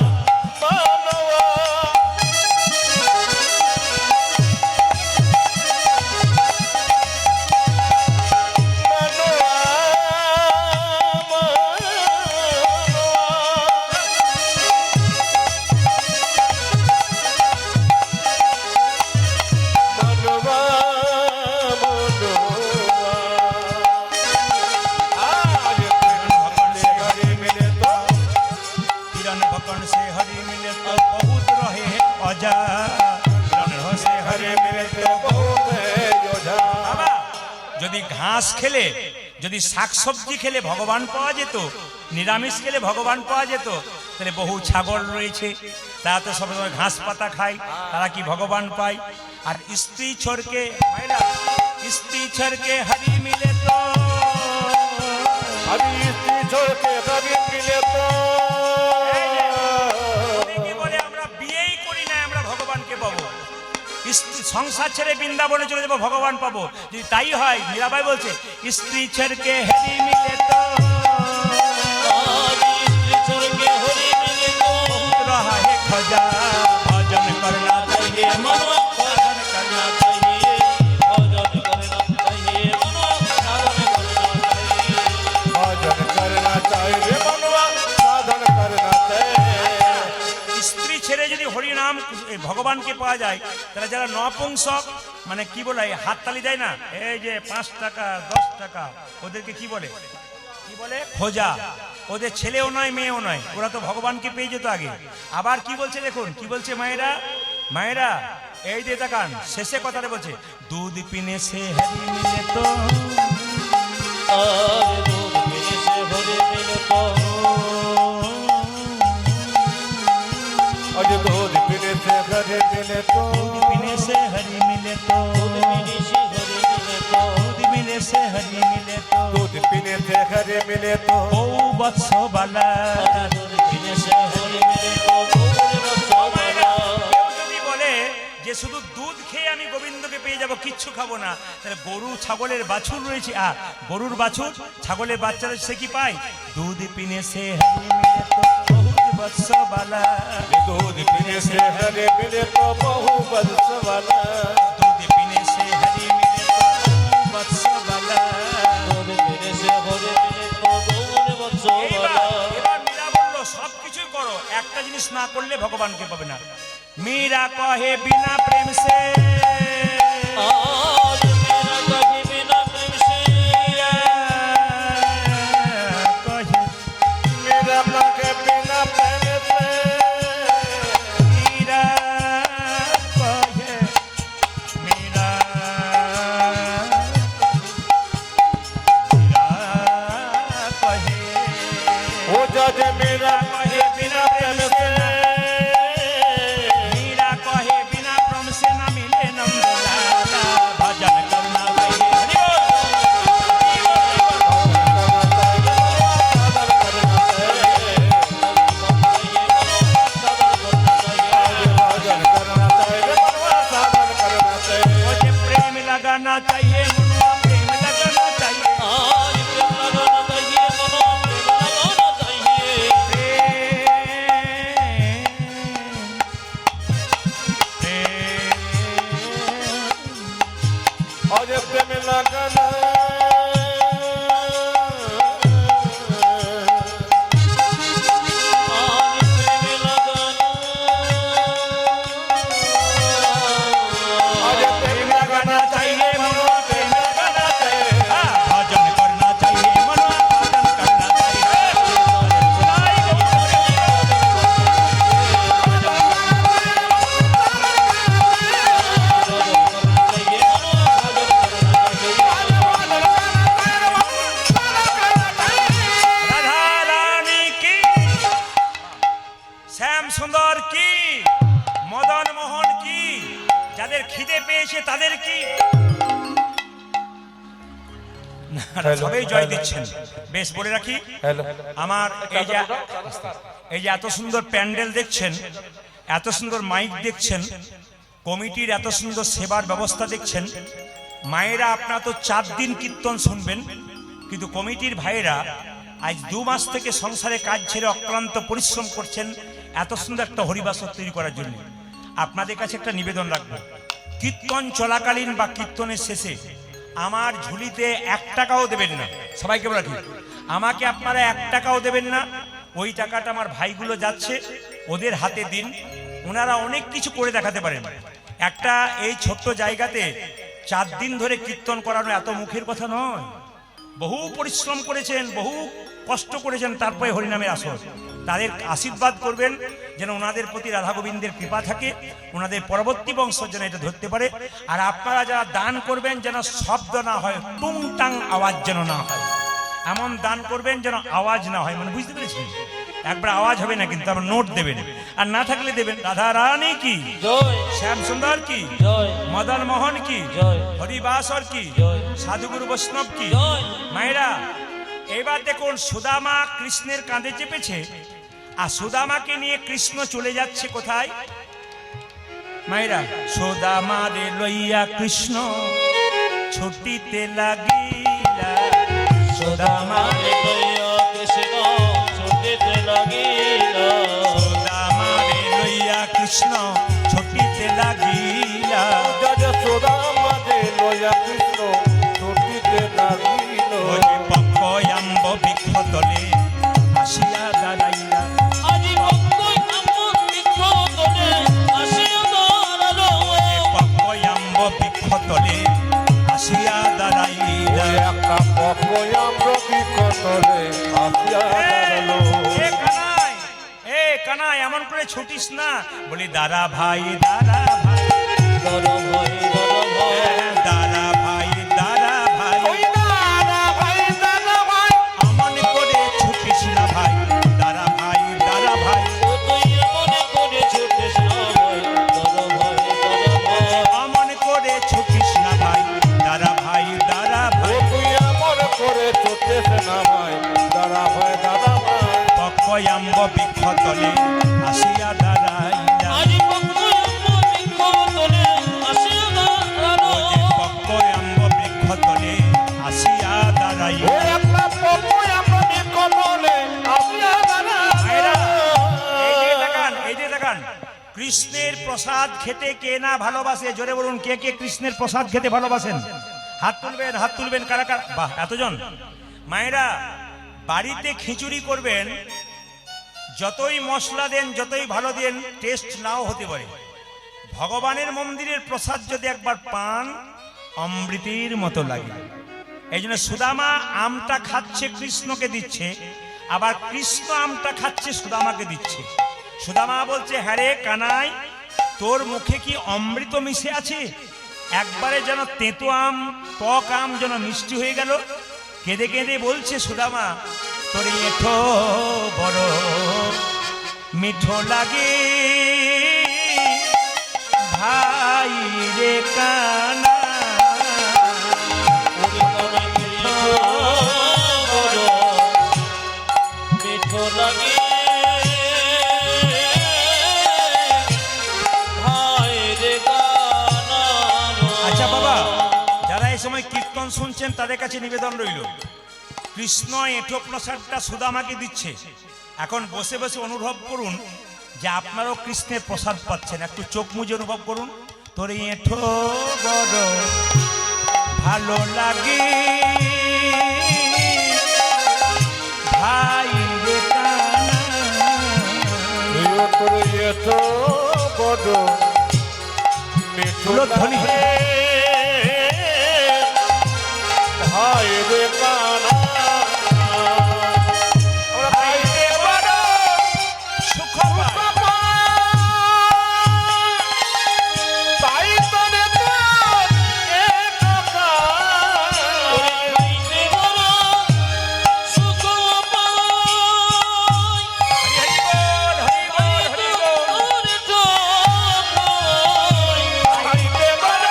ভজা রসে হরে মিলে তো বাবা, যদি ঘাস খেলে, যদি শাকসবজি খেলে ভগবান পাওয়া যেত, নিরামিষ খেলে ভগবান পাওয়া যেত, তাহলে বহু ছাগল রয়েছে, তারা তো সবসময় ঘাস পাতা খায়, তারা কি ভগবান পায়? আর স্ত্রী ছড়কে মায়েরা, স্ত্রী ছড়কে হরি মিলে তো অনেকে বলে আমরা বিয়েই করি না, আমরা ভগবানকে পাবো, সংসার ছেড়ে বৃন্দাবনে চলে যাবো, ভগবান পাবো। যদি তাই হয়, মীরাবাই বলছে স্ত্রী ছেড়কে হরি মিলে তো रहा है खजा भजन करना चाहिए मनो साधन करना चाहिए भजन करना चाहिए मनो साधन करना चाहिए भजन करना चाहिए मनवा साधन करना चाहिए। स्त्री ছেড়ে যদি হরি নাম ভগবানকে পাওয়া যায়, তাহলে যারা নপুংসক মানে কি বলে হাততালি দেয় না, এই যে 5 টাকা 10 টাকা, ওদেরকে কি বলে? কি বলে? খোঁজা। ওদের ছেলেও নয় মেয়েও নয়, ওরা তো ভগবানকে পেয়ে যেত আগে। আবার কি বলছে দেখুন, কি বলছে মায়েরা, মায়েরা এই যে তাকান, শেষে কথাটা বলছে দুধ পিনে সে হরি মিলে তো और दूध पीने से भरे मिले तो और दूध पीने से हरे मिले तो दूध पीने से हरी मिले तो दूध पीने से भरे मिले तो दूध मिले से हरी मिले तो दूध पीने से हरे मिले तो ओ बत्स बाला। और दूध पीने से भरे मिले तो गोकुल बच्चा वाला কেউ যদি বলে যে শুধু দুধ খেয়ে আমি গোবিন্দকে পেয়ে যাব, কিচ্ছু খাবো না, তাহলে গরু ছাগলের বাছুর রয়েছে, গরুর বাছুর ছাগলের বাচ্চারা সে কি পায়? দুধ পিনে সে হরি মিলে তো বহুত বৎস বালা। दूध पीने से हरे मिले तो बहु बंस वाला दूध पीने से हरी मिले तो बहु बत्स बाला। दूध पीने से भरे मिले तो गोकुल बच्चा वाला এবার মীরা বলল সবকিছুই করো, একটা জিনিস না করলে ভগবানকে পাবে না। মীরা কহে বিনা প্রেম সে आज मेरा कभी बिना प्रेम से কহে मेरा लगे बिना प्रेम से মীরা কহে মীরা কহে हो जाए मेरा कहे बिना प्रेम से मीरा कहे बिना प्रेम से न मिले नंदलाला। भजन करना चाहिए हरि भजन करना चाहिए मनवा साधन करना चाहिए बोल। मुझे प्रेम लगाना चाहिए मनुआ, प्रेम लगाना चाहिए आज प्रेम लगाना चाहिए मनो प्रेम लगाना चाहिए और प्रेम लगना आज प्रेम लगाना और प्रेम लगना चाहिए मनवा प्रेम लगना चाहिए भजन करना चाहिए मनुआ, भजन करना রাধা রানী কি, শ্যাম সুন্দর কি, মদন মোহন কি, যাদের খিদে পেয়েছে তাদের কি না, সবাই জয় দিচ্ছেন। বেশ বলে রাখি, हेलो আমার এই যে এত সুন্দর প্যান্ডেল দেখছেন, এত সুন্দর মাইক দেখছেন, কমিটির এত সুন্দর সেবার ব্যবস্থা দেখছেন, মায়েরা আপনারা তো 4 দিন কীর্তন শুনবেন, কিন্তু কমিটির ভাইয়েরা আজ 2 মাস থেকে সংসারে কাজ ছেড়ে অক্লান্ত পরিশ্রম করছেন এত সুন্দর একটা হরিবাসর তৈরি করার জন্য। আপনাদের কাছে একটা নিবেদন রাখবো, কীর্তন চলাকালীন বা কীর্তনের শেষে আমার ঝুলিতে 1 টাকাও দেবেন না। সবাইকে বলে রাখি, আমাকে আপনারা 1 টাকাও দেবেন না। ওই টাকাটা আমার ভাইগুলো যাচ্ছে, ওদের হাতে দিন, ওনারা অনেক কিছু করে দেখাতে পারেন। একটা এই ছোট্ট জায়গাতে 4 দিন ধরে কীর্তন করানো এত মুখের কথা নয়, বহু পরিশ্রম করেছেন, বহু কষ্ট করেছেন, তারপরে হরিনামের আসর। তাদের আশীর্বাদ করবেন যেন ওনাদের প্রতি রাধা গোবিন্দের কৃপা থাকে, ওনাদের পরবর্তী বংশ যেন এটা ধরতে পারে। আর আপনারা যারা দান করবেন যেন শব্দ না হয়, টুংটাং আওয়াজ যেন না হয়, এমন দান করবেন যেন আওয়াজ না হয়, মানে বুঝতে পেরেছেন? একবার আওয়াজ হবে না, কিন্তু আমার নোট দেবেন, আর না থাকলে দেবেন রাধা রানী কি জয় শ্যাম সুন্দর কি জয় মদন মোহন কি জয় হরিবাসর কি জয় সাধুগুরু বৈষ্ণব কি। জয় মায়েরা এবার দেখুন, সুদামা কৃষ্ণের কাঁধে চেপেছে, আর সুদামাকে নিয়ে কৃষ্ণ চলে যাচ্ছে কোথায়? মায়েরা, সুদামা রে লইয়া কৃষ্ণ ছুটিতে লাগিলা, সুদামা আমারে লইয়া কৃষ্ণ ছুটিতে লাগিল সুদামা রে লইয়া কৃষ্ণ ছুটিতে লাগিলা। যশোদা মাঝে লয়া কৃষ্ণ ছুটিতে লাগিল। ওই পক্কয়াম্ব বৃক্ষ তলে আসিয়া দাঁড়াইলা, আজি ভক্তই আমার বৃক্ষ তলে আসিয়া দাঁড়ালো পক্কয়াম্ব বৃক্ষ তলে আসিয়া দাঁড়াইলা। ওই একটা পকয়াম রবি কতলে আসিয়া দাঁড়ালো। এ কানাই এমন করে ছুটিস না, বলি দাঁড়া ভাই দাঁড়া ভাই দর ভয় দাঁড়া ভাই দাঁড়া ভাই, ওই দাদা ভাই দাদা ভাই অমন করে ছুটিস না ভাই, দাঁড়া ভাই দাঁড়া ভাই, ও তুই মনে করে ছুটিস না ভয় দর ভয় অমন করে ছুটিস না ভাই, দাঁড়া ভাই দাঁড়া ও ভাই। তুই আমার করে ছুটেছ না ভাই দাদা ভাই দাদা ভাই। পক্কয়াম্ব বৃক্ষ তলে আসিয়া দাঁড়াইলা, আজি ভক্তই আমার বৃক্ষ তলে আসিয়া দাঁড়ালো পক্কয়াম্ব বৃক্ষ তলে আসিয়া দাঁড়াইলা। ওই একটা পকয়াম রবি কতলে আসিয়া ভাইরা, এই যে দাঁড়ালো। দেখান, এই যে দেখান, কৃষ্ণের প্রসাদ খেতে কে না ভালোবাসে? জোরে বলুন, কে কে কৃষ্ণের প্রসাদ খেতে ভালোবাসেন? হাত তুলবেন, হাত তুলবেন, কারা কারা? বাহ, এতজন। মায়েরা, বাড়িতে খিচুড়ি করবেন, যতই মশলা দেন, যতই ভালো দেন, টেস্ট নাও হতে পারে। ভগবানের মন্দিরের প্রসাদ যদি একবার পান, অমৃতের মতো লাগে। এই জন্য সুদামা আমটা খাচ্ছে, কৃষ্ণকে দিচ্ছে, আবার কৃষ্ণ আমটা খাচ্ছে, সুদামাকে দিচ্ছে। সুদামা বলছে, হ্যাঁ রে কানাই, তোর মুখে কি অমৃত মিশে আছে? একবারে যেন তেঁতো আম, টক আম যেন মিষ্টি হয়ে গেল। কেঁদে কেঁদে বলছে সুদামা, তোর এঠো বড় মিঠো লাগে ভাই রে কানা। মিঠো লাগে ভাই রে গানা। আচ্ছা বাবা, যারা এই সময় কীর্তন শুনছেন তাদের কাছে নিবেদন রইল, কৃষ্ণ এঁঠো প্রসাদটা সুদামাকে দিচ্ছে, এখন বসে বসে অনুভব করুন যে আপনারাও কৃষ্ণের প্রসাদ পাচ্ছেন। একটু চোখ মুজে অনুভব করুন, তোর এঁঠো বড় ভালো লাগে ভাই রে কানা। তুইও তোর এত বড় মিঠো ধ্বনি লাগে ভাই রে কানা। ভাই রে বড় সুখ পায়। তাই তোরে তোর এত কাজ। খাইতে বড় সুখ পাই হরি বল, হরি বল, হরি বল। তোর জয় খাইতে বড়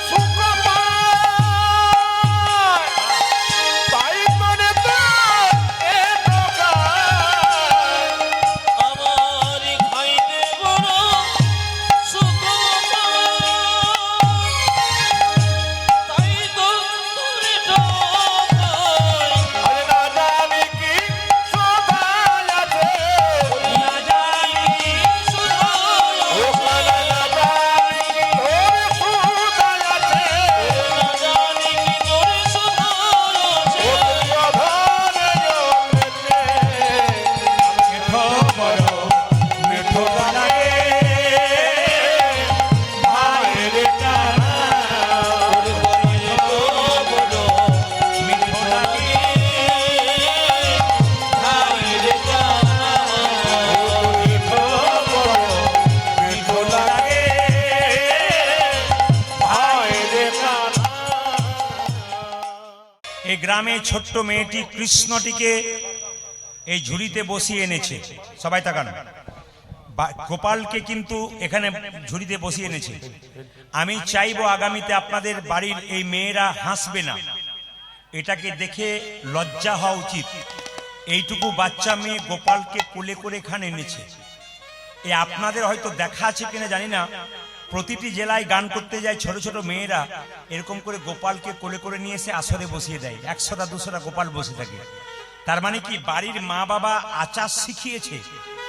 সুখ পায়। গ্রামে ছোট্ট মেয়েটি কৃষ্ণটিকে এই ঝুড়িতে বসিয়ে এনেছে। সবাই তাকান, গোপালকে কিন্তু এখানে ঝুড়িতে বসিয়ে এনেছে। আমি চাইবো আগামীতে আপনাদের বাড়ির এই মেয়েরা হাসবে না, এটাকে দেখে লজ্জা হওয়া উচিত। এইটুকু বাচ্চা মেয়ে গোপালকে কোলে করে এখানে এনেছে। এ আপনাদের হয়তো দেখা আছে কিনা জানি না, প্রতিটি জেলায় গান করতে যায় ছোট ছোট মেয়েরা এরকম করে গোপালকে কোলে করে নিয়ে এসে আসরে বসিয়ে দেয়। 100টা 200টা গোপাল বসে থাকে। তার মানে কি, বাড়ির মা বাবা আচার শিখিয়েছে,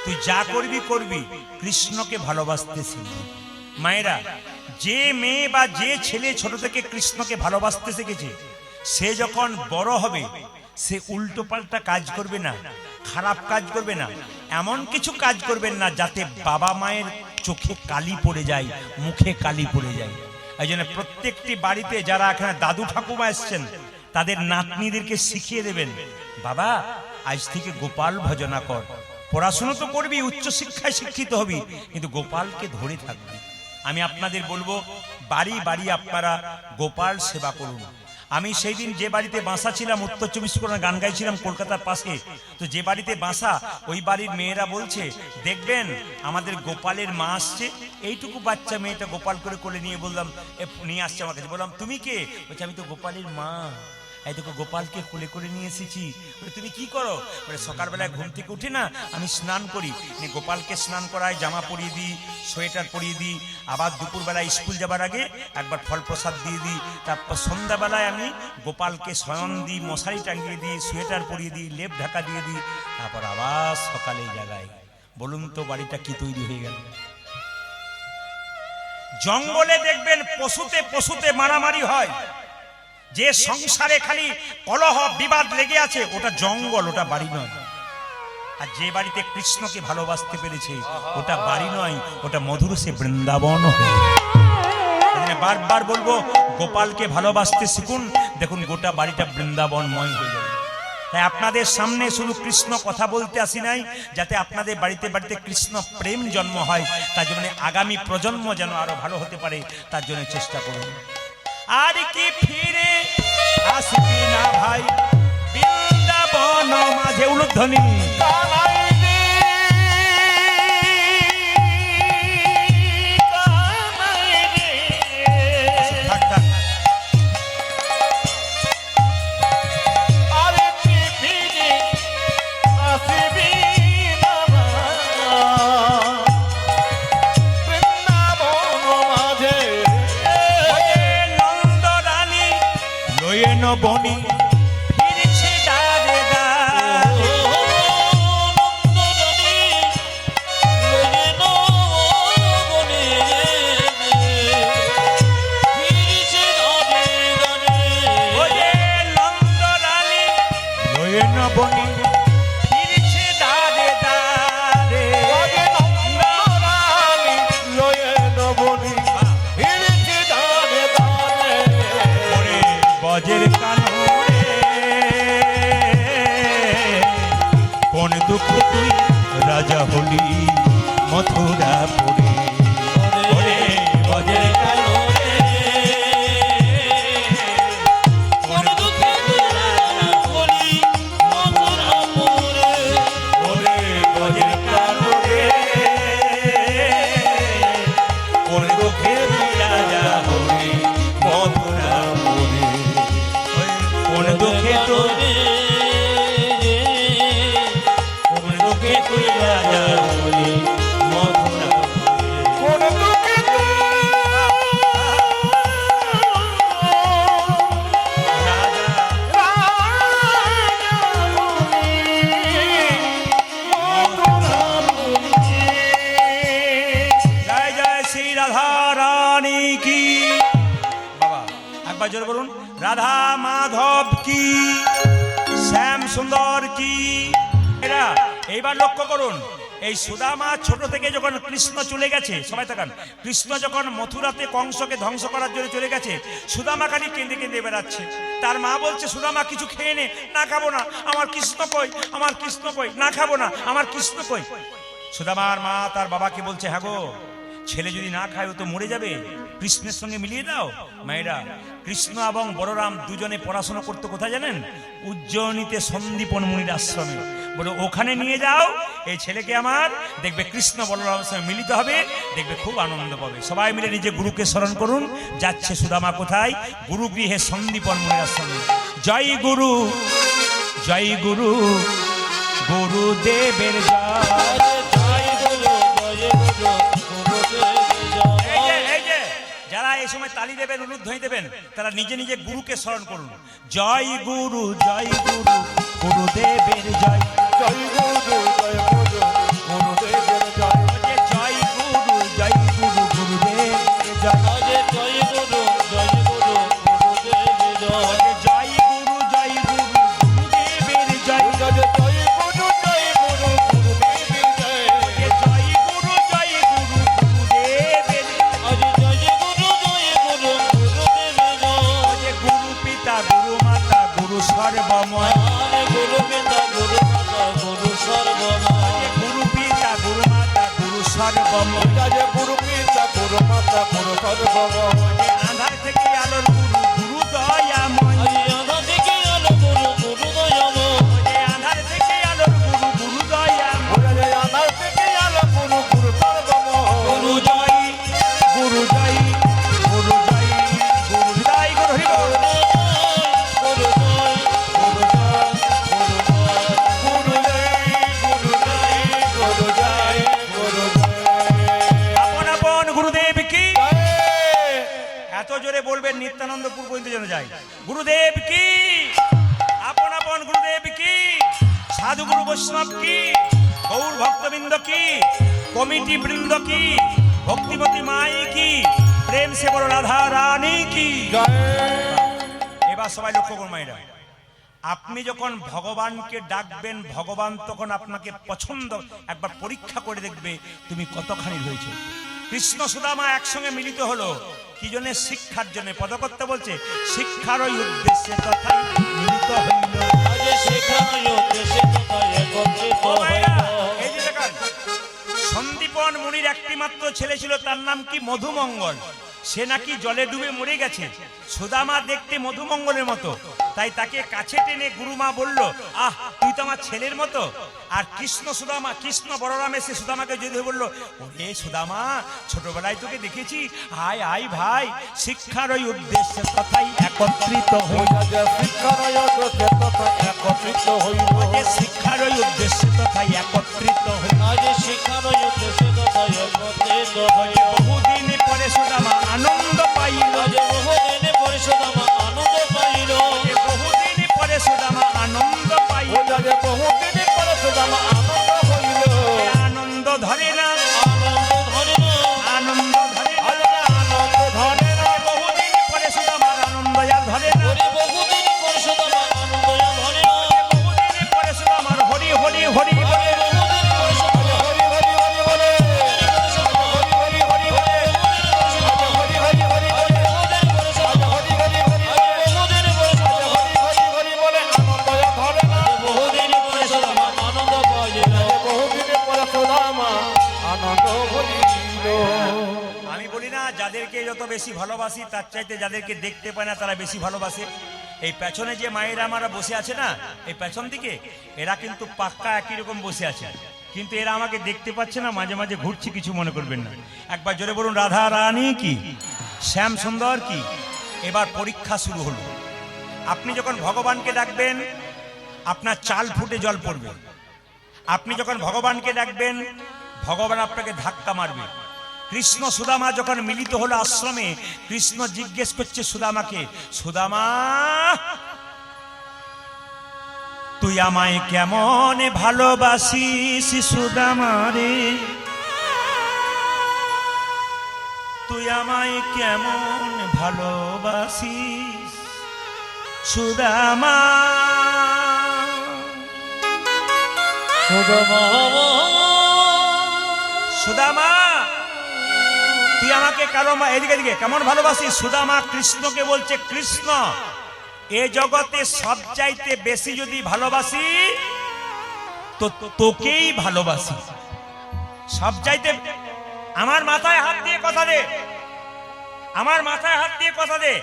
তুই যা করবি করবি, কৃষ্ণকে ভালোবাসতে শিখবি। মায়েরা, যে মেয়ে বা যে ছেলে ছোট থেকে কৃষ্ণকে ভালোবাসতে শিখেছে, সে যখন বড় হবে সে উল্টো পাল্টা কাজ করবে না, খারাপ কাজ করবে না, এমন কিছু কাজ করবেন না যাতে বাবা মায়ের চোখে কালি পড়ে যায়, মুখে কালি পড়ে যায়। এই জন্য প্রত্যেকটি বাড়িতে যারা এখানে দাদু ঠাকুমা এসছেন তাদের নাতনিদেরকে শিখিয়ে দেবেন, বাবা আজ থেকে গোপাল ভজনা কর, পড়াশুনো তো করবি, উচ্চশিক্ষায় শিক্ষিত হবি, কিন্তু গোপালকে ধরে থাকবি। আমি আপনাদের বলবো, বাড়ি বাড়ি আপনারা গোপাল সেবা করুন। আমি সেই দিন যে বাড়িতে বাসা ছিলাম, উত্তর 24 পরগনা, গান গাইছিলাম কলকাতার পাশে, তো যে বাড়িতে বাসা ওই বাড়ির মেয়েরা বলছে, দেখবেন আমাদের গোপালের মা আসছে। এইটুকু বাচ্চা মেয়েটা গোপাল করে কোলে নিয়ে বললাম, নিয়ে আসছে আমার কাছে, বললাম তুমি কে? বলছে আমি তো গোপালের মা, এই দেখো গোপালকে কোলে করে নিয়ে এসেছি। বলে তুমি কি করো? বলে সকালবেলায় ঘুম থেকে উঠে না আমি স্নান করি, গোপালকে স্নান করাই, জামা পরিয়ে দিই, সোয়েটার পরিয়ে দিই, আবার দুপুরবেলায় স্কুল যাবার আগে একবার ফল প্রসাদ দিয়ে দিই, তারপর সন্ধ্যাবেলায় আমি গোপালকে শয়ন দিই, মশারি টাঙিয়ে দিই, সোয়েটার পরিয়ে দিই, লেপ ঢাকা দিয়ে দিই, তারপর আবার সকালে জাগাই। বলুন তো বাড়িটা কি তৈরি হয়ে গেল? জঙ্গলে দেখবেন পশুতে পশুতে মারামারি হয়, যে সংসারে খালি কলহ বিবাদ লেগে আছে ওটা জঙ্গল, ওটা বাড়ি নয়। আর যে বাড়িতে কৃষ্ণকে ভালোবাসতে পেরেছে ওটা বাড়ি নয়, ওটা মধুর সে বৃন্দাবন। বারবার বলবো, গোপালকে ভালোবাসতে শিখুন, দেখুন গোটা বাড়িটা বৃন্দাবনময় হয়ে যাবে। তাই আপনাদের সামনে শুধু কৃষ্ণ কথা বলতে আসি নাই, যাতে আপনাদের বাড়িতে বাড়িতে কৃষ্ণ প্রেম জন্ম হয়, তার জন্য আগামী প্রজন্ম যেন আরো ভালো হতে পারে, তার জন্য চেষ্টা করুন। আর কি ফিরে আসবি না ভাই বৃন্দাবন মাঝে, উলুধ্বনি বনি ফিরছে দাঁড়ে দাঁড়ে, বনি ফিরছে দাঁড়ে দাঁড়ে, বজের কানরে কোন দুঃখ তুই রাজা হলি মথুরাপুরে, বজের কানরে কোন দুঃখে তুই রাজা হলি মথুরাপুরে, বজের কানরে কোন দুঃখে তুই রাজা হলি মথুরাপুরে, কোন দুঃখে তুই রাজা হলি মথুরাপুরে। জয় জয় শ্রী রাধা রানী কি, বাবা একবার জোরে বলুন, রাধা মাধব কি, শ্যাম সুন্দর কি। এরা এইবার লক্ষ্য করুন, এই সুদামা ছোট থেকে যখন কৃষ্ণ চলে গেছে, সবাই তাকান, কৃষ্ণ যখন মথুরাতে কংসকে ধ্বংস করার জন্য চলে গেছে, সুদামা খালি কেঁদে কেঁদে বেড়াচ্ছে। তার মা বলছে, সুদামা কিছু খেয়ে নে। না খাবো না, আমার কৃষ্ণ কই, আমার কৃষ্ণ কই, না খাবো না, আমার কৃষ্ণ কই। সুদামার মা তার বাবাকে বলছে, হ্যাঁ গো ছেলে যদি না খায় ও তো মরে যাবে, কৃষ্ণের সঙ্গে মিলিয়ে দাও। মায়েরা, কৃষ্ণ এবং বলরাম দুজনে পড়াশোনা করতে কোথায় জানেন? উজ্জয়িনীতে সন্দীপন মুনির আশ্রমে। বলে ওখানে নিয়ে যাও এই ছেলেকে আমার, দেখবে কৃষ্ণ বলরামের সঙ্গে মিলিত হবে, দেখবে খুব আনন্দ পাবে। সবাই মিলে নিজে গুরুকে স্মরণ করুন। যাচ্ছে সুদামা কোথায়? গুরুগৃহে সন্দীপন মুনির আশ্রমে। জয় গুরু, জয় গুরু, গুরুদেবের জয়। এই যে যারা এই সময় তালি দেবেন, উলুধ্বনি দেবেন, তারা নিজে নিজে গুরুকে স্মরণ করুন। জয় গুরু, জয় গুরু, গুরুদেবের জয়। জয় গুরু, জয় গুরু, গুরুদেবের জয়। জয় গুরু, জয় গুরু, গুরুদেবের জয়। জয় গুরু, জয় গুরু, গুরুদেব জয়। জয় গুরু, জয় গুরু, গুরুদেবের জয়। জয় জয় গুরু, জয় গুরু, গুরুদেবের জয়। জয় গুরু, জয় গুরু, গুরুদেবের আজ জয় গুরু, জয় গুরু, গুরুদেব জয়। গুরু পিতা, গুরু মাতা, গুরু সর্বময়। আরে গুরু পিতা, গুরু মাতা, গুরু সর্বময়। গুরু পিতা, গুরু মাতা, গুরু সর্বময়। জয় গুরু পিতা, গুরু মাতা, গুরু সর্বময়। আধার থেকে আলোর গুরু, গুরু দয়াময়। আজ আধা থেকে আলো গুরু, গুরু দয়াময়। আধার থেকে আলোর গুরু, গুরু দয়াময়। জয় আধার থেকে আলো গুরু, গুরু সর্বময়। গুরু জয়, গুরু জয়, গুরু জয়, গুরু জয়, গুরু হরি বল। গুরু জয়, গুরু জয়, গুরু জয়। গুরু জয়, গুরু জয়, গুরু জয়, গুরু জয়। আপন আপন গুরুদেব কি? জয়। এত জোরে বলবেন নিত্যানন্দপুর পর্যন্ত যেন যায়। গুরুদেব কি? আপন আপন গুরুদেব কি? সাধু গুরু বৈষ্ণব কি? গৌর ভক্তবৃন্দ কি? কমিটি বৃন্দ কি? ভক্তিমতী মাই কি? প্রেম সে বড় রাধা রানী কি? জয়। এবার সবাই লক্ষ্য করুন মায়েরা, আপনি যখন ভগবানকে ডাকবেন, ভগবান তখন আপনাকে পছন্দ, একবার পরীক্ষা করে দেখবে তুমি কতখানি হয়েছে। কৃষ্ণ সুদামা একসঙ্গে মিলিত হলো কি জন্য? শিক্ষার জন্য। পদকর্তা বলছে শিক্ষার ওই উদ্দেশ্যে তথাই মিলিত হইল। আজ সেখানে উদ্দেশ্যে কোথায় একত্রিত ও মায়েরা, হইল। এই যে দেখেন, সন্দীপন মুনির একটি মাত্র ছেলে ছিল, তার নাম কি? মধুমঙ্গল। সে নাকি জলে ডুবে মরে গেছে। সুদামা দেখতে মধুমঙ্গলের মতো, তাই তাকে কাছে টেনে গুরুমা বলল, আহ তুই তো আমার ছেলের মতো। আর কৃষ্ণ সুদামা, কৃষ্ণ বলরাম এসে সুদামাকে যদি বলল, ওরে সুদামা, ছোটবেলায় তোকে দেখেছি, আয় আয় ভাই, শিক্ষার ওই উদ্দেশ্যে তথাই একত্রিত হইল। শিক্ষার উদ্দেশ্যে তথায় একত্রিত হইল। শিক্ষার ওই উদ্দেশ্যে তথাই একত্রিত হইল। আজ শিক্ষার উদ্দেশ্যে কোথায় একত্রিত হইল। বহুদিন পরে সুদামা আনন্দ পাইল। আজ বহুদিন পরিষদ আমার আনন্দ পাইল। বহুদিন পরে সুদামা আনন্দ পাইল। বহুদিন পরে সুদামা আনন্দ হইল। আনন্দ ধরে না, আনন্দ ধরে না, আনন্দ ধরে না। আনন্দ ধরে না। বহুদিন পরে সুদামার আনন্দ আর ধরে না। ওরে বহুদিন পরিষদ আমার আনন্দ ধরে না। বহুদিন পরে সুদামার হরি হরি হরি বলে। ওরে বহুদিন পরিষদ আমার হরি হরি হরি বলে। পরিষদ আমার হরি হরি বলে। হরি হরি হরি বলে। বহুদিন পরিষদ আমার হরি হরি হরি বলে। বহুদিন পরিষদ আমার হরি হরি হরি বলে। আনন্দ ধরে না। বহুদিন পরিষদ আমার আনন্দ পাইল। বহুদিন পরে সুদামা আনন্দ হইল। আমি বলি না, যাদেরকে যত বেশি ভালোবাসি তার চাইতে যাদেরকে দেখতে পায় না তারা বেশি ভালোবাসে। এই পেছনে যে মায়েরা আমারা বসে আছে না, এই পেছন দিকে, এরা কিন্তু পাক্কা একই রকম বসে আছে, কিন্তু এরা আমাকে দেখতে পাচ্ছে না, মাঝে মাঝে ঘুরছি, কিছু মনে করবেন না। একবার জোরে বলুন, রাধা রানী কি, শ্যাম সুন্দর কি। এবার পরীক্ষা শুরু হলো। আপনি যখন ভগবানকে ডাকবেন, আপনার চাল ফুটে জল পড়বে। আপনি যখন ভগবানকে ডাকবেন, ভগবান আপনাকে ধাক্কা মারবে। কৃষ্ণ সুদামা যখন মিলিত হলো আশ্রমে, কৃষ্ণ জিজ্ঞেস করছে সুদামাকে, সুদামা তুই আমায় কেমন ভালোবাসিস সুদামা রে, তুই আমায় কেমন ভালোবাসিস সুদামা। সুদামা তুই আমাকে এদিকে এদিকে কেমন ভালোবাসিস? সুদামা কৃষ্ণকে বলছে, কৃষ্ণ এ জগতে সব চাইতে বেশি যদি ভালোবাসি তো তোকেই ভালোবাসি। সব চাইতে আমার মাথায় হাত দিয়ে কথা দে, আমার মাথায় হাত দিয়ে কথা দে,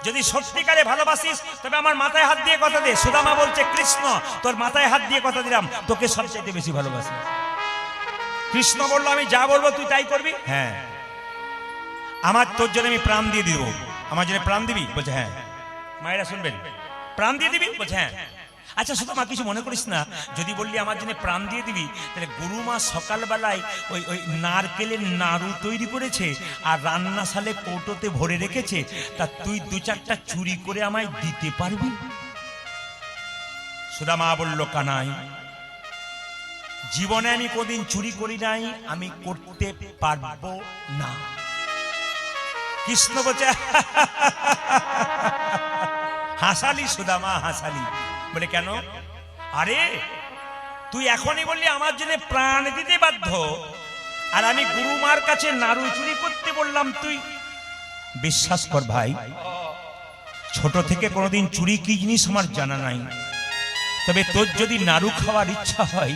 যদি সত্যিকারে ভালোবাসিস তবে আমার মাথায় হাত দিয়ে কথা দে। সুদামা বলছে কৃষ্ণ তোর মাথায় হাত দিয়ে কথা দিলাম, তোকে সবচাইতে বেশি ভালোবাসি। কৃষ্ণ বলল আমি যা বলবো তুই তাই করবি? হ্যাঁ। আমার তোর জন্য আমি প্রাণ দিয়ে দিব। আমার জন্য প্রাণ দিবি? বলছে হ্যাঁ। মায়েরা শুনবেন, প্রাণ দিয়ে দিবি? বলছে হ্যাঁ। আচ্ছা সুদামা কিছু মনে করিস না, যদি বললি আমার জন্য প্রাণ দিয়ে দিবি, তাহলে গুরুমা সকালবেলায় ওই নারকেলের নাড়ু তৈরি করেছে আর রান্নাশালে কৌটোতে ভরে রেখেছে, তা তুই দু চারটা চুরি করে আমায় দিতে পারবি? সুদামা বলল কানাই, জীবনে আমি কোনদিন চুরি করি নাই, আমি করতে পারবো না। কৃষ্ণ বলছে হাসালি সুদামা, হাসালি। বলে কেন? আরে তুই এখনই বললি আমার জন্য প্রাণ দিতে বাধ্য, আর আমি গুরুমার কাছে নাড়ু চুরি করতে বললাম। তুই বিশ্বাস কর ভাই, ছোট থেকে কোনোদিন চুরি কি জিনিস আমার জানা নাই, তবে তোর যদি নাড়ু খাওয়ার ইচ্ছা হয়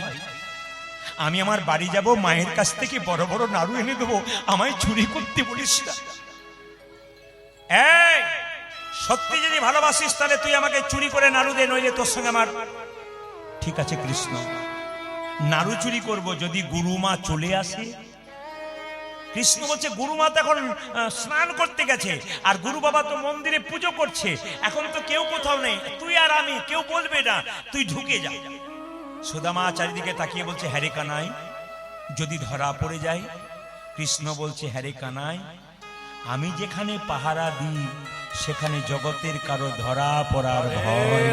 আমি আমার বাড়ি যাব, মায়ের কাছ থেকে বড় বড় নাড়ু এনে দেবো, আমায় চুরি করতে বলিস না। এই সত্যি যদি ভালোবাসিস তাহলে তুই আমাকে চুরি করে নাড়ু দে, নইলে তোর সঙ্গে আমার। ঠিক আছে কৃষ্ণ, নাড়ু চুরি করব যদি গুরুমা চলে আসে। কৃষ্ণ বলছে গুরুমা তো এখন স্নান করতে গেছে, আর গুরু বাবা তো মন্দিরে পুজো করছে, এখন তো কেউ কোথাও নেই, তুই আর আমি কেউ বলবে না, তুই ঢুকে যা। সুদামা চারিদিকে তাকিয়ে বলছে হ্যারে কানাই, যদি ধরা পড়ে যায়? কৃষ্ণ বলছে হ্যারে কানাই, আমি যেখানে পাহারা দিই সেখানে জগতের কারো ধরা পড়ার ভয়।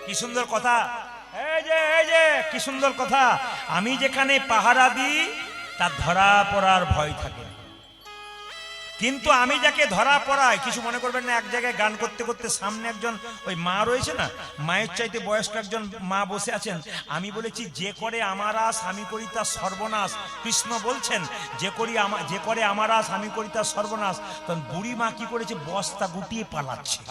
কি সুন্দর কথা, এই যে কি সুন্দর কথা। আমি যেখানে পাহারা দিই তার ধরা পড়ার ভয় থাকে, কিন্তু আমি যাকে ধরা পড়াই, কিছু মনে করবেন না, এক জায়গায় গান করতে করতে সামনে একজন ওই মা রয়েছে না, মায়ের চাইতে বয়স্ক একজন মা বসে আছেন। আমি বলেছি যে করে আমার আস আমি করি তার সর্বনাশ। কৃষ্ণ বলছেন যে করে আমার আস আমি করি তার সর্বনাশ। তখন বুড়ি মা কি করেছে, বস্তা গুটিয়ে পালাচ্ছে।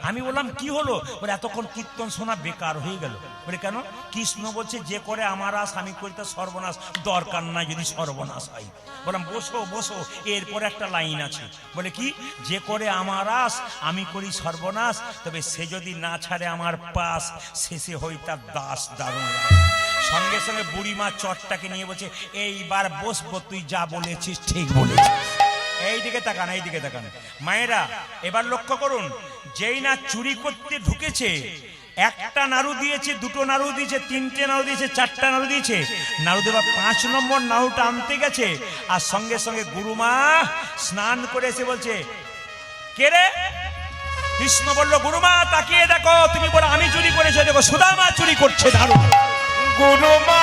আমি বললাম কি হলো? বলে এতক্ষণ কীর্তন শোনা বেকার হয়ে গেল। বলে কেন? কৃষ্ণ বলছে যে করে আমার আস আমি করি তার সর্বনাশ, দরকার নাই যদি সর্বনাশ হয়। বললাম বসো বসো, এরপরে একটা লাইন আছে। বলে কি? যে করে আমার আস আমি করি সর্বনাশ, তবে সে যদি না ছাড়ে আমার পাশ, শেষে হই তার দাস দারুণ। সঙ্গে সঙ্গে বুড়িমা চটটাকে নিয়ে বলছে এইবার বসবো, তুই যা বলেছিস ঠিক বলেছিস। এইদিকে তাকান, এইদিকে তাকান মায়েরা, এবার লক্ষ্য করুন, যেই না চুরি করতে ঢুকেছে, একটা নাড়ু দিয়েছে, দুটো নাড়ু দিয়েছে, তিনটে নাড়ু দিয়েছে, চারটা নাড়ু দিয়েছে, নাড়ু দেওয়া 5 নম্বর নাড়ুটা আনতে গেছে, আর সঙ্গে সঙ্গে গুরুমা স্নান করে এসে বলছে কে রে? কৃষ্ণ বলল গুরুমা তাকিয়ে দেখো, তুমি বলো আমি চুরি করেছি, দেখো সুদামা চুরি করছে নাড়ু। গুরুমা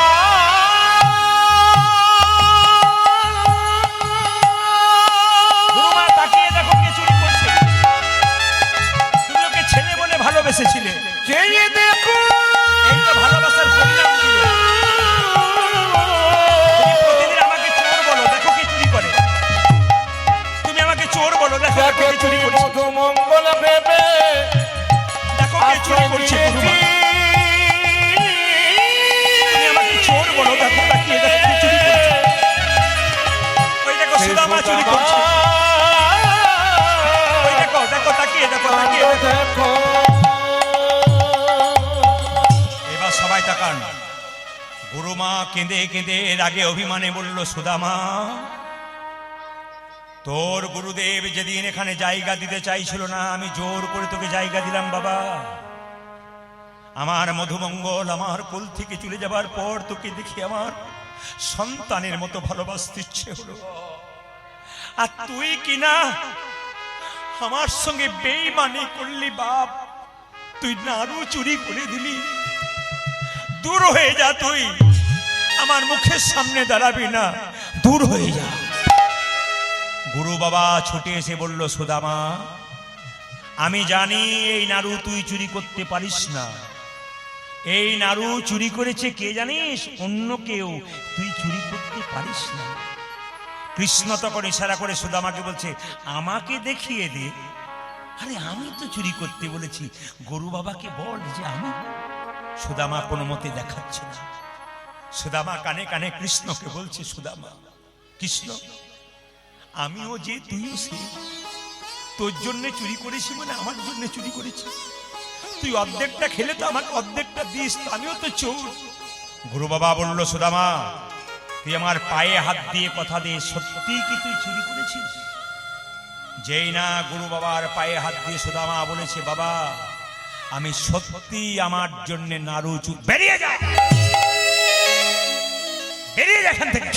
গুরুমা তাকিয়ে দেখো কে চুরি করছে। তুমি ওকে ছেলে বলে ভালোবেসেছিলে, দেখো এই তো ভালোবাসার পরিণাম ছিল। তুমি প্রতিদিন আমাকে চোর বলো, দেখো কে চুরি করে। তুমি আমাকে চোর বলো, দেখো কে চুরি করছে। মঙ্গল ভেবে দেখো কে চুরি করছে। তুমি আমাকে চোর বলো, দেখো তাকিয়ে দেখো কে চুরি করছে। ওই দেখো সুদামা চুরি করছে। ওই দেখো দেখো তাকিয়ে দেখো, তাকিয়ে দেখো। এবার সবাই তাকান। গুরুমা কেঁদে কেঁদে রাগে অভিমানে বলল সুদামা, তোর গুরুদেব যেদিন এখানে জায়গা দিতে চাইছিল না, আমি জোর করে তোকে জায়গা দিলাম বাবা। আমার মধুমঙ্গল আমার কোল থেকে চলে যাবার পর তোকে দেখি আমার সন্তানের মতো ভালোবাসতে ইচ্ছে হলো, আর তুই কিনা আমার সঙ্গে বেঈমানি করলি বাপ। তুই নাড়ু চুরি করে দিলি। দূর হয়ে যা, তুই আমার মুখের সামনে দাঁড়াবি না, দূর হয়ে যা। গুরু বাবা ছুটে এসে বলল সুদামা, আমি জানি এই নাড়ু তুই চুরি করতে পারিস না। এই নাড়ু চুরি করেছে কে জানিস? অন্য কেউ, তুই চুরি করতে পারিস না। কৃষ্ণ তখন ইশারা করে সুদামাকে বলছে আমাকে দেখিয়ে দে। আরে আমি তো চুরি করতে বলেছি, গুরু বাবাকে বল যে আমি। সুদামা কোনো মতে দেখাচ্ছে না। সুদামা কানে কানে কৃষ্ণকে বলছে, সুদামা কৃষ্ণ, আমিও যে তুইও সে, তোর জন্য চুরি করেছি মানে আমার জন্য চুরি করেছি, তুই অর্ধেকটা খেলে তো আমাকে অর্ধেকটা দিস, আমিও তো চোর। গুরু বাবা বলল, সুদামা তুই আমার পায়ে হাত দিয়ে কথা দে, সত্যি কি তুই চুরি করেছিস? যেই না গুরু বাবার পায়ে হাত দিয়ে সুদামা বলেছে, বাবা আমি সত্যি আমার জন্য নাড়ু চুরি, বেরিয়ে যা, বেরিয়ে যা এখান থেকে,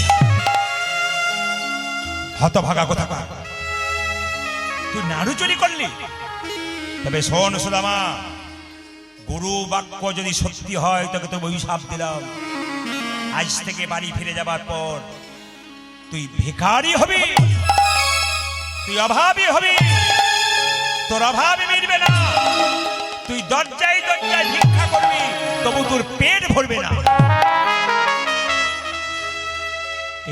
হতভাগা কোথাকার, তুই নাড়ু চুরি করলি? তবে শোন সুদামা, গুরু বাক্য যদি সত্যি হয় তোকে তো অভিশাপ দিলাম, আজ থেকে বাড়ি ফিরে যাবার পর তুই ভিখারি হবি, তুই অভাবী হবি, তোর অভাবে মিটবে না, তুই দরজায় দরজায় ভিক্ষা করবি, তবু তোর পেট ভরবে না।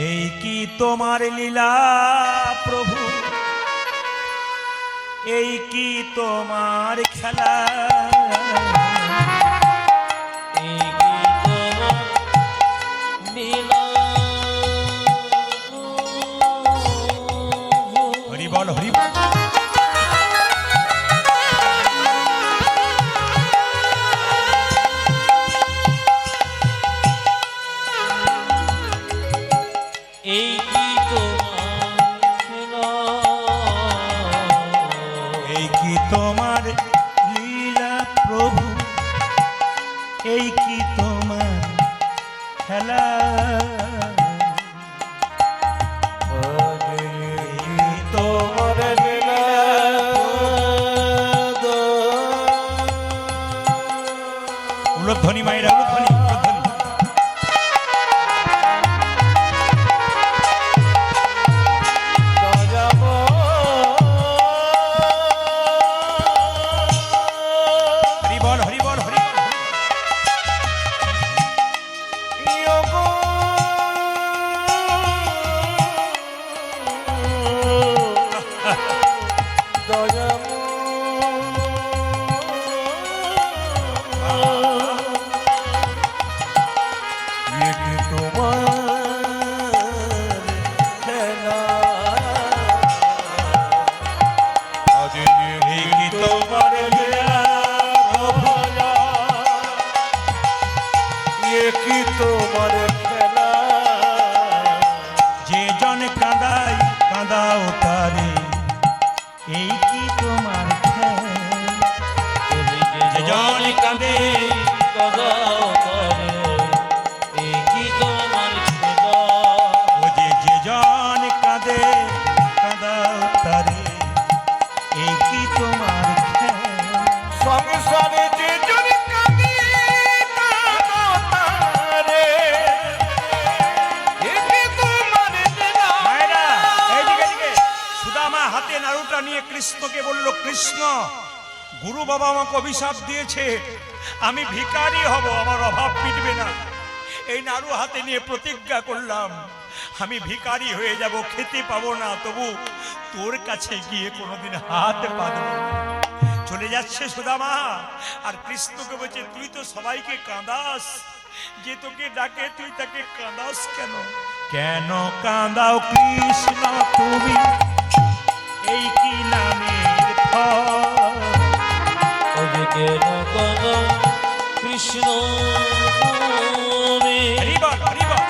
এই কি তোমার লীলা প্রভু, এই কি তোমার খেলা, এই কি তোমার লীলা, হরি বল হরি বল। এই কি তোমার লীলা, এই কি তোমার লীলা প্রভু, এই কি তোমার খেলা, তোমার লীলা উলধ্বনি মায়েরা, উলধ্বনি উলধ্বনি। হরি বল হরি বল হরি বল। এই কি তোমার লীলা প্রভু, কি তোমার খেলা, যে জন কাঁদাই কাঁদাও তারে, এই কি তোমার খেলা, তুমি যে জন কাঁদে কাঁদাও তারে, এই কি তোমার খেলা, ও যে জন কাঁদে কাঁদাও তারে, এই কি তোমার খেলা। সংসারে যে জন কাঁদে কাঁদো তারে, কি তোমার লীলা। মায়েরা এইদিকে এদিকে। সুদামা হাতে নাড়ুটা নিয়ে কৃষ্ণকে বলল, কৃষ্ণ গুরু বাবা আমাকে অভিশাপ দিয়েছে, আমি ভিখারি হব, আমার অভাব মিটবে না, এই নাড়ু হাতে নিয়ে প্রতিজ্ঞা করলাম আমি ভিখারি হয়ে যাব, খেতে পাবো না, তবু তোর কাছে গিয়ে কোনোদিন হাত পাতব না। চলে যাচ্ছে সুদামা, আর কৃষ্ণকে বলছে, তুই তো সবাইকে কাঁদাস, যে তোকে ডাকে তুই তাকে কাঁদাস কেন? কেন কাঁদাও কৃষ্ণ তুমি, এই কি নামের ফল, ওরে কেন কাঁদাও কৃষ্ণ তুমি, হরি বল হরি বল।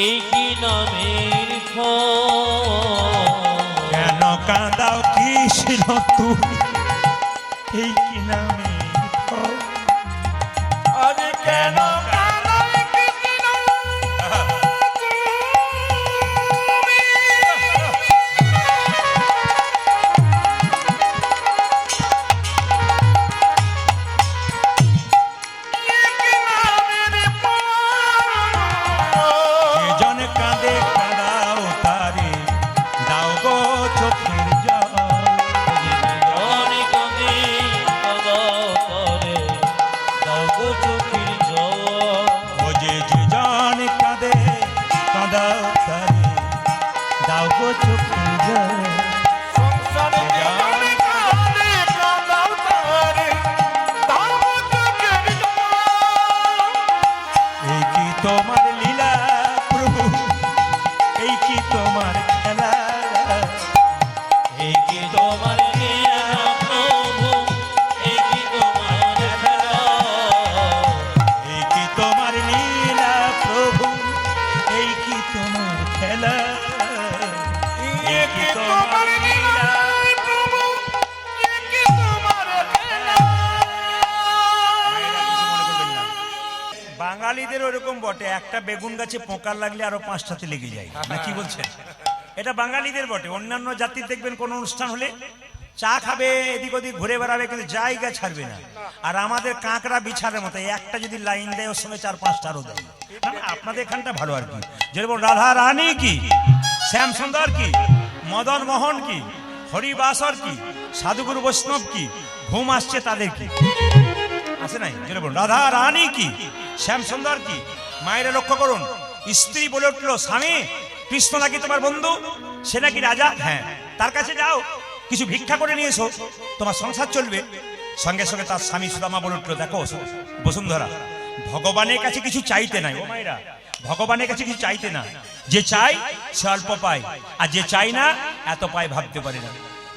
এই কি নামের ফল, কেন কাঁদাও কৃষ্ণ তুমি, এই কি নামের ফল, আরে কেন কাঁদো কৃষ্ণ তুমি, কি নামের যে জন কাঁদে কাঁদাও তারে, দাও গো চোখের জল, অনেক কাঁদে কাঁদাও তারে, দাও গো চোখের জল, বাঙালিদের ওরকম বটে, একটা বেগুন গাছে পোকা লাগলে আরো 5টাতে লেগে যায়, না কি বলছেন? এটা বাঙালিদের বটে। অন্যান্য জাতির দেখবেন কোন অনুষ্ঠান হলে চা খাবে, এদিক ওদিক ঘুরে বেড়াবে, কিন্তু জায়গা ছাড়বে না। আর আমাদের কাঁকড়া বিছারের মতো, একটা যদি লাইন দেয় ওর সঙ্গে 4-5টা আরো দেয়। না, আপনাদের এখানটা ভালো আর কি। যেরকম রাধা রানী কি, শ্যাম সুন্দর কি, মদন মোহন কি, হরিবাসর কি, সাধুগুরু বৈষ্ণব কি, ঘুম আসছে তাদের কি আছে নাই? যেরকম রাধা রানী কি, শ্যাম সুন্দর কি। মায়েরা লক্ষ্য করুন, স্ত্রী বলে উঠলো, স্বামী কৃষ্ণ নাকি তোমার বন্ধু, সে নাকি রাজা, হ্যাঁ তার কাছে যাও, কিছু ভিক্ষা করে নিয়ে এসো, তোমার সংসার চলবে। সঙ্গে সঙ্গে তার স্বামী সুদামা বলে উঠলো, দেখো বসুন্ধরা, ভগবানের কাছে কিছু চাইতে নাই। ও মায়েরা, ভগবানের কাছে কিছু চাইতে না, যে চাই সে অল্প পায়, আর যে চাই না এত পায় ভাবতে পারে না।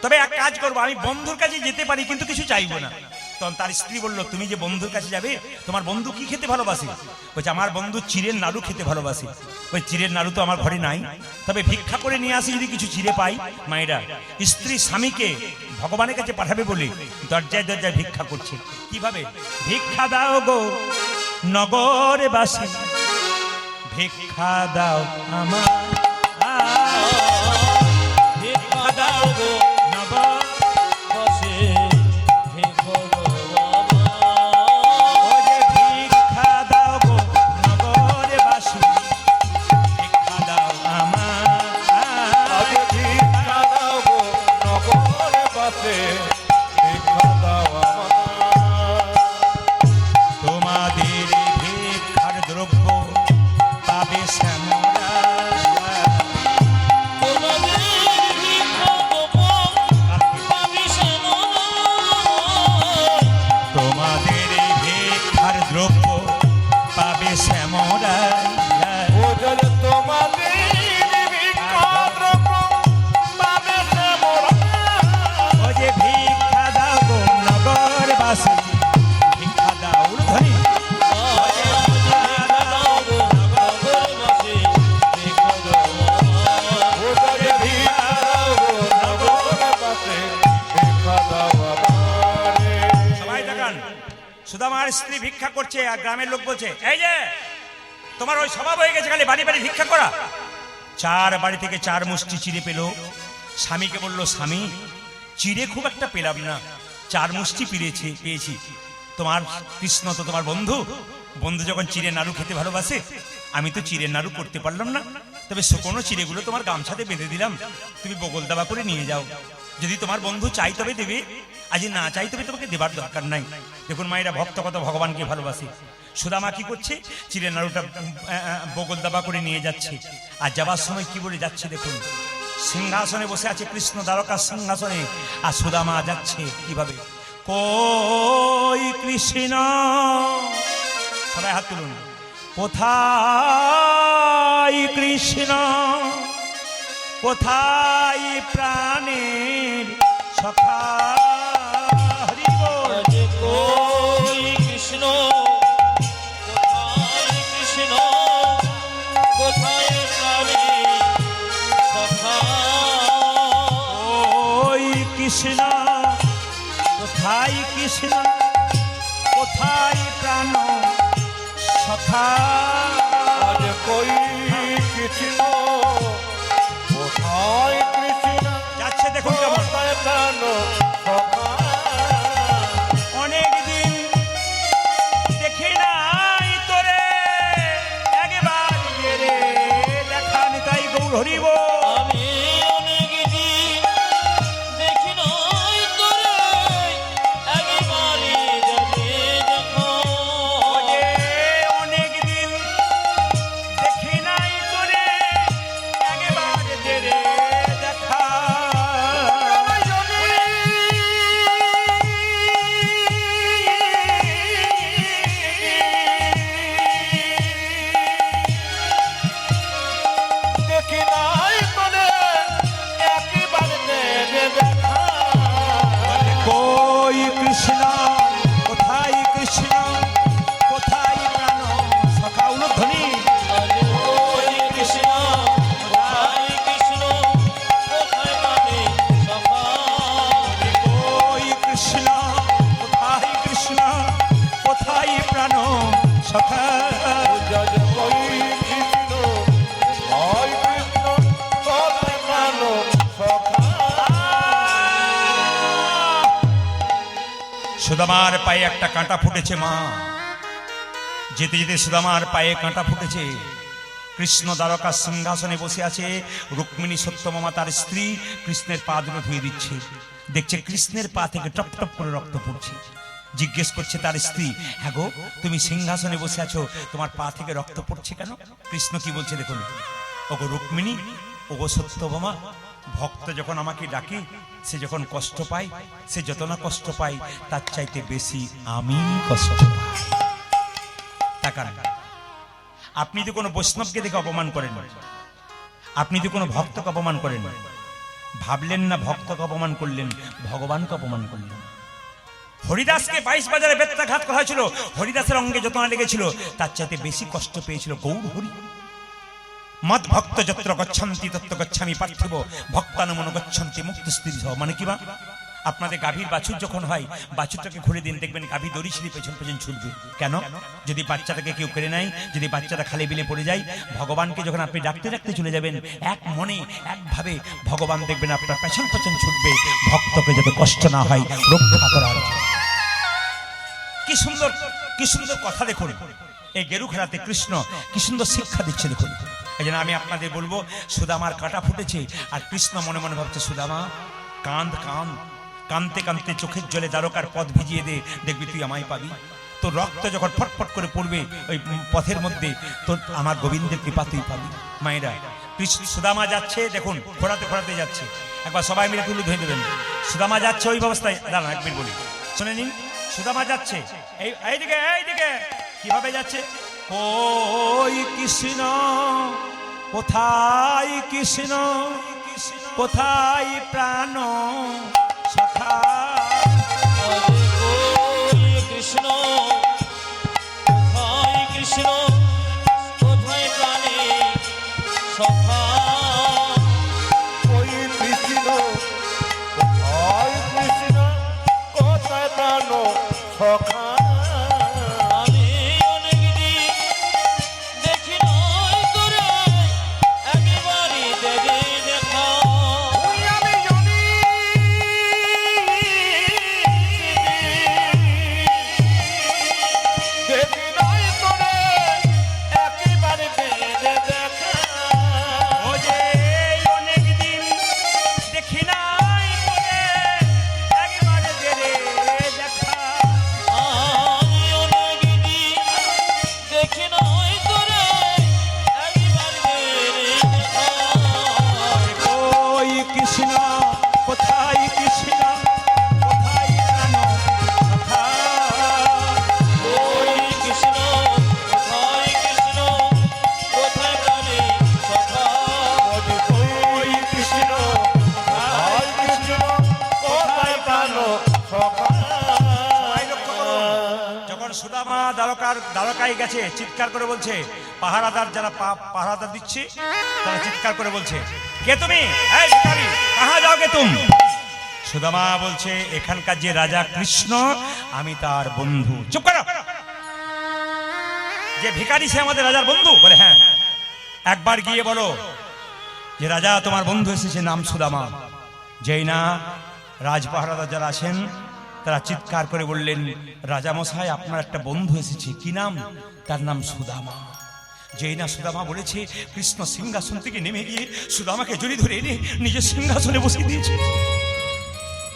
তবে এক কাজ করবো, আমি বন্ধুর কাছে যেতে পারি কিন্তু কিছু চাইবো না। তখন তার স্ত্রী বলল, তুমি যে বন্ধুর কাছে যাবে, তোমার বন্ধু কি খেতে ভালোবাসে? বলছে, আমার বন্ধু চিড়ের নাড়ু খেতে ভালোবাসে। ওই চিড়ের নাড়ু তো আমার ঘরে নাই, তবে ভিক্ষা করে নিয়ে আসি, যদি কিছু চিড়ে পাই। মায়েরা, স্ত্রী স্বামীকে ভগবানের কাছে পাঠাবে বলে দরজায় দরজায় ভিক্ষা করছে। কিভাবে? ভিক্ষা দাও গো নগরে বাসী, ভিক্ষা দাও আমার, ভিক্ষা দাও গো নগর বসে, ভিক্ষা গো বাবা। ও যে ভিক্ষা দাও গো নগরে বাসী, ভিক্ষা দাও আমার, আগে ভিক্ষা দাও গো নগরে বাসে, ভিক্ষা দাও আমার। তোমাদের ভিক্ষার দ্রব্য পাবে শ্যামলা, তোমাদের ভিক্ষা দেব, পাবি শ্যামলা। তোমাদের ভিক্ষার দ্রব্য পাবে শ্যামলা। ও জল তোমাদের ভিক্ষা দ্রব্য পাবে শ্যামলা। ও যে ভিক্ষা দাও গো নগর বাসী, ভিক্ষা দাও ধ্বনি, ভিক্ষা দাও গো নগর বসে, ভিক্ষা গো বাবা। ও জল ভিক্ষা দাও গো নগরে বাসে, ভিক্ষা দাও আমারে। সবাই দেখান, সুদামার স্ত্রী ভিক্ষা করছে, আর গ্রামের লোক বলছে, এই যে তোমার ওই স্বভাব হয়ে গেছে খালি বাড়ি বাড়ি ভিক্ষা করা। 4 বাড়ি থেকে 4 মুষ্টি চিড়ে পেল। স্বামীকে বলল, স্বামী চিড়ে খুব একটা পেলাম না, 4 মুষ্টি পেয়েছি। তোমার কৃষ্ণ তো তোমার বন্ধু, বন্ধু যখন চিড়ে নাড়ু খেতে ভালোবাসে, আমি তো চিড়ের নাড়ু করতে পারলাম না, তবে শুকনো চিড়েগুলো তোমার গামছাতে বেঁধে দিলাম, তুমি বগল দাবা করে নিয়ে যাও। যদি তোমার বন্ধু চাই তবে দেবে, আজ না চাই তবে তোমাকে দেবার দরকার নাই। দেখুন মায়েরা, ভক্ত কত ভগবানকে ভালোবাসে। সুদামা কি করছে? চিড়ের নাড়ুটা বগল দাবা করে নিয়ে যাচ্ছে, আর যাবার সময় কি বলে যাচ্ছে দেখুন। সিংহাসনে বসে আছে কৃষ্ণ, দ্বারকার সিংহাসনে, আর সুদামা যাচ্ছে কিভাবে? কই কৃষ্ণ, সবাই হাত তুলুন, কোথায় কৃষ্ণ, কোথায় প্রাণের সখা, হরি বল। আজ কই কৃষ্ণ, কোথায় কৃষ্ণ, কোথায় প্রাণী সখা। ওই কৃষ্ণ, কোথায় কৃষ্ণ, কোথায় প্রাণ সখা। আজ কই কৃষ্ণ, কোথায় কৃষ্ণ, যাচ্ছে দেখুন কেমন। কোথায় প্রাণ সখা। অনেক দিন দেখি নাই তোরে, একবার রে দেখা নিতাই গৌর হরিব। আমি অনেক দিন দেখি নাই তোরে, একবারই যাবে দেখো। অনেক দিন দেখি নাই তোরে, একবার রে দেখা। দেখি নাই তোরে, একবার নেবে দেখা। কই কৃষ্ণ, কোথায় কৃষ্ণ, কোথায় প্রাণ সখা, উলুধ্বনি। আজ কই কৃষ্ণ, কোথায় কৃষ্ণ, কোথায় প্রাণী সখা। কই কৃষ্ণ, কোথায় কৃষ্ণ, কোথায় প্রাণ সখা। সুদামার পায়ে একটা কাঁটা ফুটেছে মা, যেতে যেতে সুদামার পায়ে কাঁটা ফুটেছে। কৃষ্ণ দ্বারকার সিংহাসনে বসে আছে, রুক্মিণী সত্যভামা তার স্ত্রী কৃষ্ণের পা দুটো ধুয়ে দিচ্ছে। দেখছে কৃষ্ণের পা থেকে টপ টপ করে রক্ত পড়ছে। জিজ্ঞেস করছে তার স্ত্রী, হ্যাঁ গো, তুমি সিংহাসনে বসে আছো, তোমার পা থেকে রক্ত পড়ছে কেন? কৃষ্ণ কি বলছে দেখুন, ওগো রুক্মিণী, ওগো সত্যভামা, ভক্ত যখন আমাকে ডাকে, সে যখন কষ্ট পায়, সে যত না কষ্ট পায় তার চাইতে বেশি আমি কষ্ট পাই। তাকান, আপনি তো কোনো বৈষ্ণবকে দেখে অপমান করেন, আপনি তো কোনো ভক্তকে অপমান করেন, ভাবলেন না ভক্তকে অপমান করলেন, ভগবানকে অপমান করলেন। হরিদাসকে 22 বাজারে বেত্রাঘাত করা হয়েছিল, হরিদাসের অঙ্গে যত না লেগেছিল তার চাইতে বেশি কষ্ট পেয়েছিল গৌর হরি। মদ ভক্ত যত্র গচ্ছন্তি তত্র গচ্ছামি পার্থিব ভক্তানুমন গচ্ছন্তি মুক্ত স্থির। মানে কি বা, আপনাদের গাভীর বাছুর যখন হয়, বাছুরটাকে ঘুরে দিন, দেখবেন গাভী দড়ি ছিঁড়ে পেছন পেছন ছুটবে। কেন? যদি বাচ্চাটাকে কেউ কেড়ে নেয়, যদি বাচ্চাটা খালে বিলে পড়ে যায়, ভগবানকে যখন আপনি ডাকতে ডাকতে চলে যাবেন, এক মনে একভাবে ভগবান দেখবেন আপনার পেছন পেছন ছুটবে, ভক্তকে যাতে কষ্ট না হয় রক্ষা করার। কি সুন্দর, কি সুন্দর কথা দেখুন, এই গেরু খেলাতে কৃষ্ণ কি সুন্দর শিক্ষা দিচ্ছে দেখুন। এই জন্য আমি আপনাদের বলবো, সুদামার কাঁটা ফুটেছে, আর কৃষ্ণ মনে মনে ভাবছে, সুদামা কাঁদ কাঁদ, কাঁদতে কাঁদতে চোখের জলে দ্বারকার পথ ভিজিয়ে দে, দেখবি তুই আমায় পাবি। তো রক্ত যখন ফটফট করে পড়বে ওই পথের মধ্যে, তো আমার গোবিন্দের কৃপা তুই পাবি। মায়েরা, সুদামা যাচ্ছে দেখুন, ঘোরাতে ঘোরাতে যাচ্ছে, একবার সবাই মিলে তুলে ধরে দেবেন। সুদামা যাচ্ছে ওই অবস্থায়, দাঁড়ান একবার বলি, শুনে নিন। সুদামা যাচ্ছে এইদিকে, এইদিকে কিভাবে যাচ্ছে, ওই কৃষ্ণ কোথায়, কৃষ্ণ কোথায় প্রাণ সখা, কৃষ্ণ কোথায়, কৃষ্ণ কোথায় প্রাণে সখা, ওই কৃষ্ণ, ওই কৃষ্ণ কোথায় প্রাণ সখা। আমি অনেক দিন দেখি নাই তোরে, একেবারে দেবে দেখা। আমি জানি দেখি নাই তোরে, একেবারে বেড়ে দেখা। ও যে অনেক দিন দেখি নাই তোরে, একবার জেরে দেখা। আমি অনেক দিন দেখি নাই তোরে, একেবারে দেখা। ওই কৃষ্ণ কোথায়, কৃষ্ণ কোথায় প্রাণ সখা, ওই কৃষ্ণ কোথায়, কৃষ্ণ কোথায় প্রাণে সখা। ওই কৃষ্ণ, ওই কৃষ্ণ কোথায় প্রাণ সখা। সবাই লক্ষ্য করুন, যখন সুদামা দ্বারকায় গেছে, চিৎকার করে বলছে, পাহারাদার যারা পাহারাদার দিচ্ছে তারা চিৎকার করে বলছে, কে তুমি, এই ভিখারি, কাহা যাওগে তুমি? সুদামা বলছে, এখানকার যে রাজা কৃষ্ণ, আমি তার বন্ধু। চুপ করো, যে ভিখারি সে আমাদের রাজার বন্ধু? বলে হ্যাঁ। একবার গিয়ে বলো যে রাজা তোমার বন্ধু এসেছে, নাম সুদামা। যেই না রাজপাহারাদার যারা আসেন তারা চিৎকার করে বললেন, রাজা মশাই আপনার একটা বন্ধু এসেছে। কি নাম? তার নাম সুদামা। যেই না সুদামা বলেছে, কৃষ্ণ সিংহাসন থেকে নেমে গিয়ে সুদামাকে জড়িয়ে ধরে এনে নিজের সিংহাসনে বসিয়ে দিয়েছে।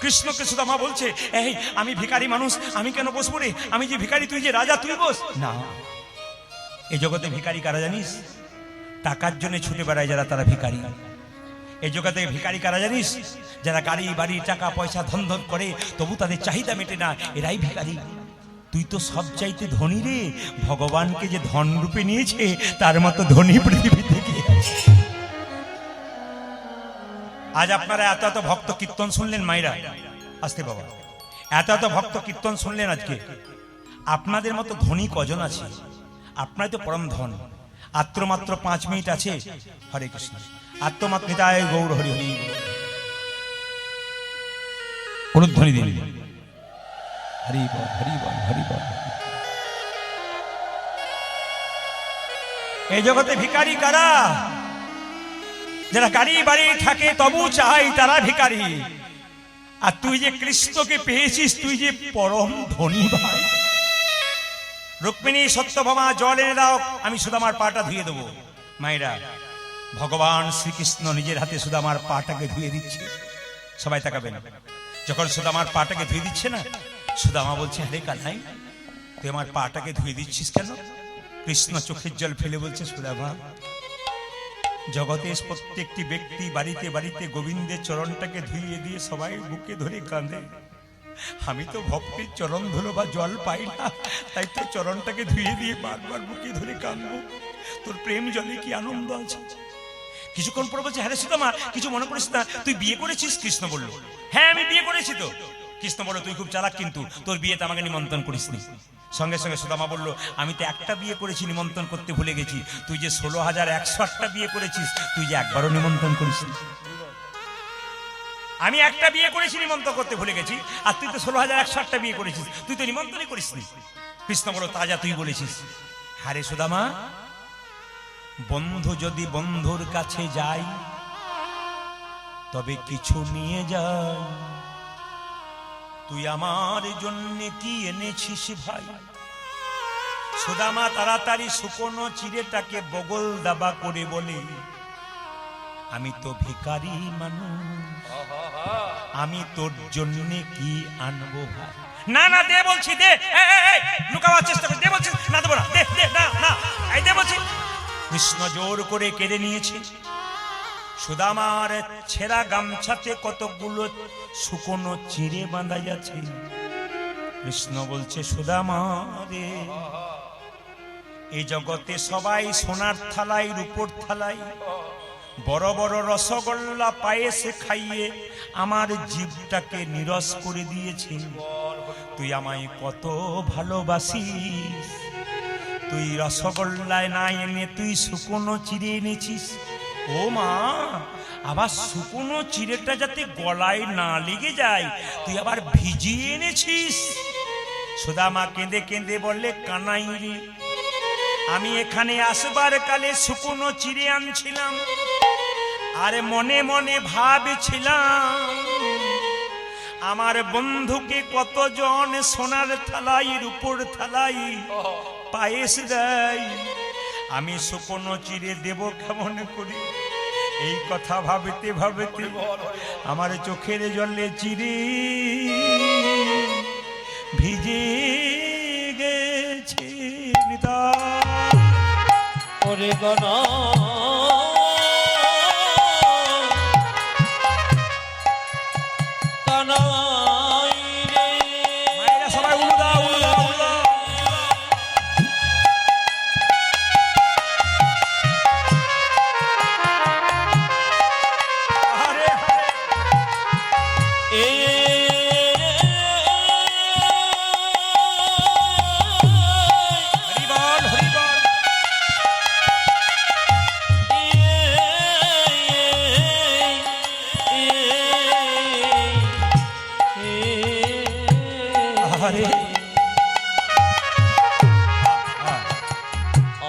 কৃষ্ণকে সুদামা বলছে, এই আমি ভিখারি মানুষ, আমি কেন বসবো রে? আমি যে ভিখারি, তুই যে রাজা, তুই বস না। এই জগতে ভিখারি কারা জানিস? টাকার জন্য ছুটে বেড়ায় যারা, তারা ভিখারি। এই জগতে ভিখারি কারা জানিস? যারা গাড়ি বাড়ি টাকা পয়সা ধন ধন করে তবু তাদের চাহিদা মেটে না, এরাই ভিখারি। তুই তো সব চাইতে ধনী রে, ভগবানকে যে ধন রূপে নিয়েছে তার মতো ধনী পৃথিবীতে কে আছে? আজ আপনারা এত এত ভক্ত কীর্তন শুনলেন, মাইরা আসতে বাবা, এত এত ভক্ত কীর্তন শুনলেন আজকে। আপনাদের মতো ধনী কজন আছে? আপনার তো পরম ধন। আত্মমাত্র 5 মিনিট আছে। হরে কৃষ্ণ, আত্মমাত্র নিতাই গৌর হরি হরি। অনুধ্বনি দিন, হরি বল হরি বল হরি বল। এই জগতে ভিখারি কারা? যারা গাড়ি বাড়ি থাকে তবু চাই তারা ভিখারি। আর তুই যে কৃষ্ণকে পেয়েছিস, তুই যে পরম ধনী ভাই। রুক্মিণী, সত্যভামা, জল এনে দাও, আমি সুদামার পাটা ধুয়ে দেবো। মায়েরা, ভগবান শ্রীকৃষ্ণ নিজের হাতে সুদামার পাটাকে ধুয়ে দিচ্ছে। সবাই তাকাবেন। যখন সুদামার পাটাকে ধুয়ে দিচ্ছে না, সুদামা বলছে, আরে কানাই, তুই আমার পাটাকে ধুয়ে দিচ্ছিস কেন? কৃষ্ণ চোখের জল ফেলে বলছে, সুদামা, জগতের প্রত্যেকটি ব্যক্তি বাড়িতে বাড়িতে গোবিন্দের চরণটাকে ধুইয়ে দিয়ে সবাই বুকে ধরে কাঁদে। আমি তো ভক্তের চরণ ধুলো বা জল পাই না, তাই তো চরণটাকে ধুয়ে দিয়ে বারবার বুকে ধরে কাঁদবো। তোর প্রেম জলে কি আনন্দ আছে। কিছুক্ষণ পর বলছে, হ্যাঁ রে সুদামা, কিছু মনে করিস না, তুই বিয়ে করেছিস? কৃষ্ণ বলল, হ্যাঁ আমি বিয়ে করেছি তো। কৃষ্ণ বলল, তুই খুব চালাক, কিন্তু তোর বিয়েতে আমাকে নিমন্ত্রণ করিসনি। সঙ্গে সঙ্গে সুদামা বলল, আমি তো একটা বিয়ে করেছি, নিমন্ত্রণ করতে ভুলে গেছি। তুই যে 16,108টা বিয়ে করেছিস, তুই যে একবারও নিমন্ত্রণ করিসনি। আমি একটা বিয়ে করেছি, নিমন্ত্রণ করতে ভুলে গেছি, আর তুই তো 16,108টা বিয়ে করেছিস, তুই তো নিমন্ত্রণই করিসনি। কৃষ্ণ বলল, তা যা তুই বলেছিস। হারে সুদামা, বন্ধু যদি বন্ধুর কাছে যায় তবে কিছু নিয়ে যায়। তুই আমার জন্য কি এনেছিস ভাই? সুদামা তাড়াতাড়ি শুকনো চিড়েটাকে বগল দাবা করে বলে, আমি তো ভিখারি মানুষ, আমি তোর জন্য কি আনবো ভাই? না না, দে বলছি, দে। লুকাবার চেষ্টা করি, দে বলছি, না দেবো না, দে দে, না না, এই দে বলছি। কৃষ্ণ জোর করে কেড়ে নিয়েছে। সুদামার ছেঁড়া গামছাতে কতগুলো শুকনো চিড়ে বাঁধা যাচ্ছে। কৃষ্ণ বলছে, সুদামা রে, এই জগতে সবাই সোনার থালায়, রূপোর থালায় বড় বড় রসগোল্লা পায়েসে খাইয়ে আমার জীবটাকে নিরস করে দিয়েছে। তুই আমায় কত ভালোবাসিস, তুই রসগোল্লায় না এনে তুই শুকনো চিড়ে এনেছিস। ও মা, আবার শুকনো চিড়েটা যাতে গলায় না লেগে যায়, তুই আবার ভিজিয়ে এনেছিস। সুদামা কেঁদে কেঁদে বললে, কানাই রে, আমি এখানে আসবার কালে শুকনো চিড়ে আনছিলাম, আরে মনে মনে ভাবছিলাম আমার বন্ধুকে কতজন সোনার থালাই, রূপোর থালাই পায়েস দেয়, আমি শুকনো চিড়ে দেব কেমন করে? এই কথা ভাবতে ভাবতে আমার চোখের জলে চিড়ে ভিজে গেছে। ওরে গনা কানাই রে, মায়েরা সবাই উলু দাও, উলু দাও, উলু দাও। আরে এ হরি বল, হরি বল। আরে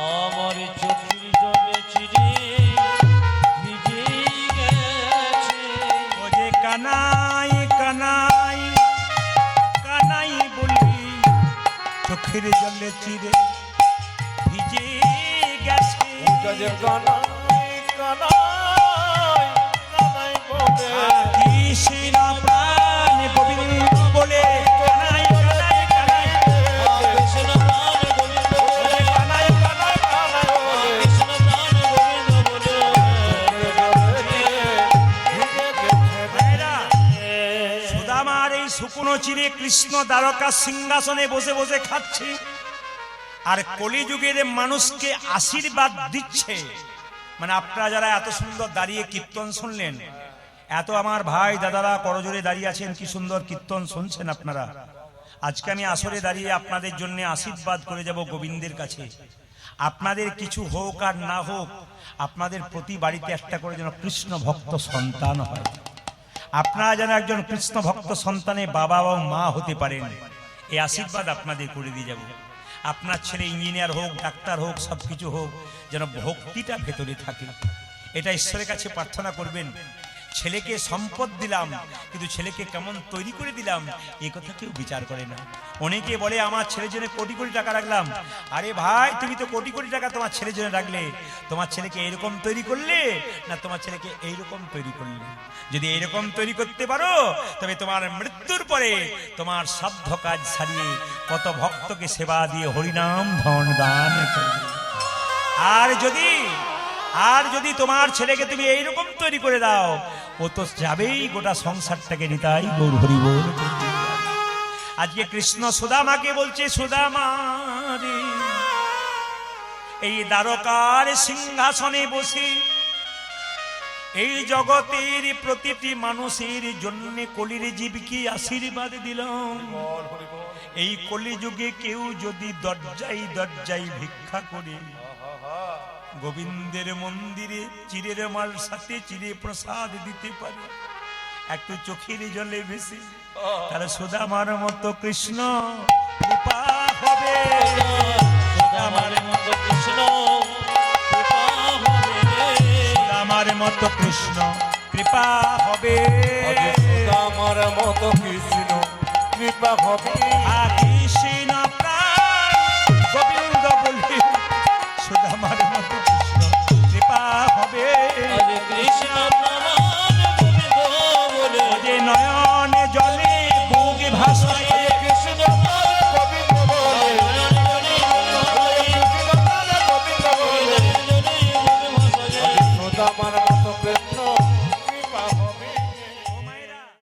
আমার চোখের জলে চিড়ে ভিজে গেছে। ও যে কানাই কানাই কানাই বলি, চোখের জলে চিড়ে ভিজে গেছে। ওটা যে কানাই কানাই কানাই বলে, কৃষ্ণ প্রাণ গোবিন্দ বলে, কানাই কানাই কানাই কৃষ্ণ প্রাণ গোবিন্দ বলে, কানাই কানাই কানাই বলে, কৃষ্ণ প্রাণ গোবিন্দ বলে। ভাইরা, সুদামার এই শুকনো চিড়ে কৃষ্ণ দ্বারকা সিংহাসনে বসে বসে খাচ্ছে, আর কলিযুগের মানুষকে আশীর্বাদ দিচ্ছে। মানে আপনারা যারা এত সুন্দর দাঁড়িয়ে কীর্তন শুনলেন, এত আমার ভাই দাদারা করজোরে দাঁড়িয়ে আছেন, কি সুন্দর কীর্তন শুনছেন আপনারা। আজকে আমি আসরে দাঁড়িয়ে আপনাদের জন্য আশীর্বাদ করে যাব গোবিন্দের কাছে। আপনাদের কিছু হোক আর না হোক, আপনাদের প্রতি বাড়িতে একটা করে যেন কৃষ্ণ ভক্ত সন্তান হয়। আপনারা যেন একজন কৃষ্ণ ভক্ত সন্তানের বাবা এবং মা হতে পারেন, এই আশীর্বাদ আপনাদের করে দিয়ে যাব। আপনার ছেলে ইঞ্জিনিয়ার হোক, ডাক্তার হোক, সবকিছু হোক, যেন ভক্তিটা ভেতরে থাকে, এটা ঈশ্বরের কাছে প্রার্থনা করবেন। ছেলেকে সম্পদ দিলাম, কিন্তু ছেলেকে কেমন তৈরি করে দিলাম এ কথা কেউ বিচার করে না। অনেকে বলে আমার ছেলের জন্য কোটি কোটি টাকা রাখলাম। আরে ভাই, তুমি তো কোটি কোটি টাকা তোমার ছেলের জন্য রাখলে, তোমার ছেলেকে এরকম তৈরি করলে না তোমার ছেলেকে এইরকম তৈরি করলে? যদি এইরকম তৈরি করতে পারো তবে তোমার মৃত্যুর পরে তোমার সাধ্য কাজ সারিয়ে কত ভক্তকে সেবা দিয়ে হরিনাম ধন দান করবে। আর যদি তোমার ছেলেকে তুমি এইরকম তৈরি করে দাও, ও তো যাবেই গোটা সংসারটাকে নিতাই গৌর হরি বল। আজকে কৃষ্ণ সুদামাকে বলছে, সুদামা রে, এই দ্বারকার সিংহাসনে বসে এই জগতের প্রতিটি মানুষের জন্য কলির জীবকে আশীর্বাদ দিলাম। এই কলিযুগে কেউ যদি দরজাই দরজাই ভিক্ষা করে গোবিন্দের মন্দিরে চিরের মাল সাথে চিরে প্রসাদ দিতে পারে, একটু চোখের জলে ভেসে, তার সুদামার মতো কৃষ্ণ কৃপা হবে। আমার মতো কৃষ্ণ কৃপা হবে, আমার মতো কৃষ্ণ কৃপা হবে। আমার মতো কৃষ্ণ কৃপা হবে। আগে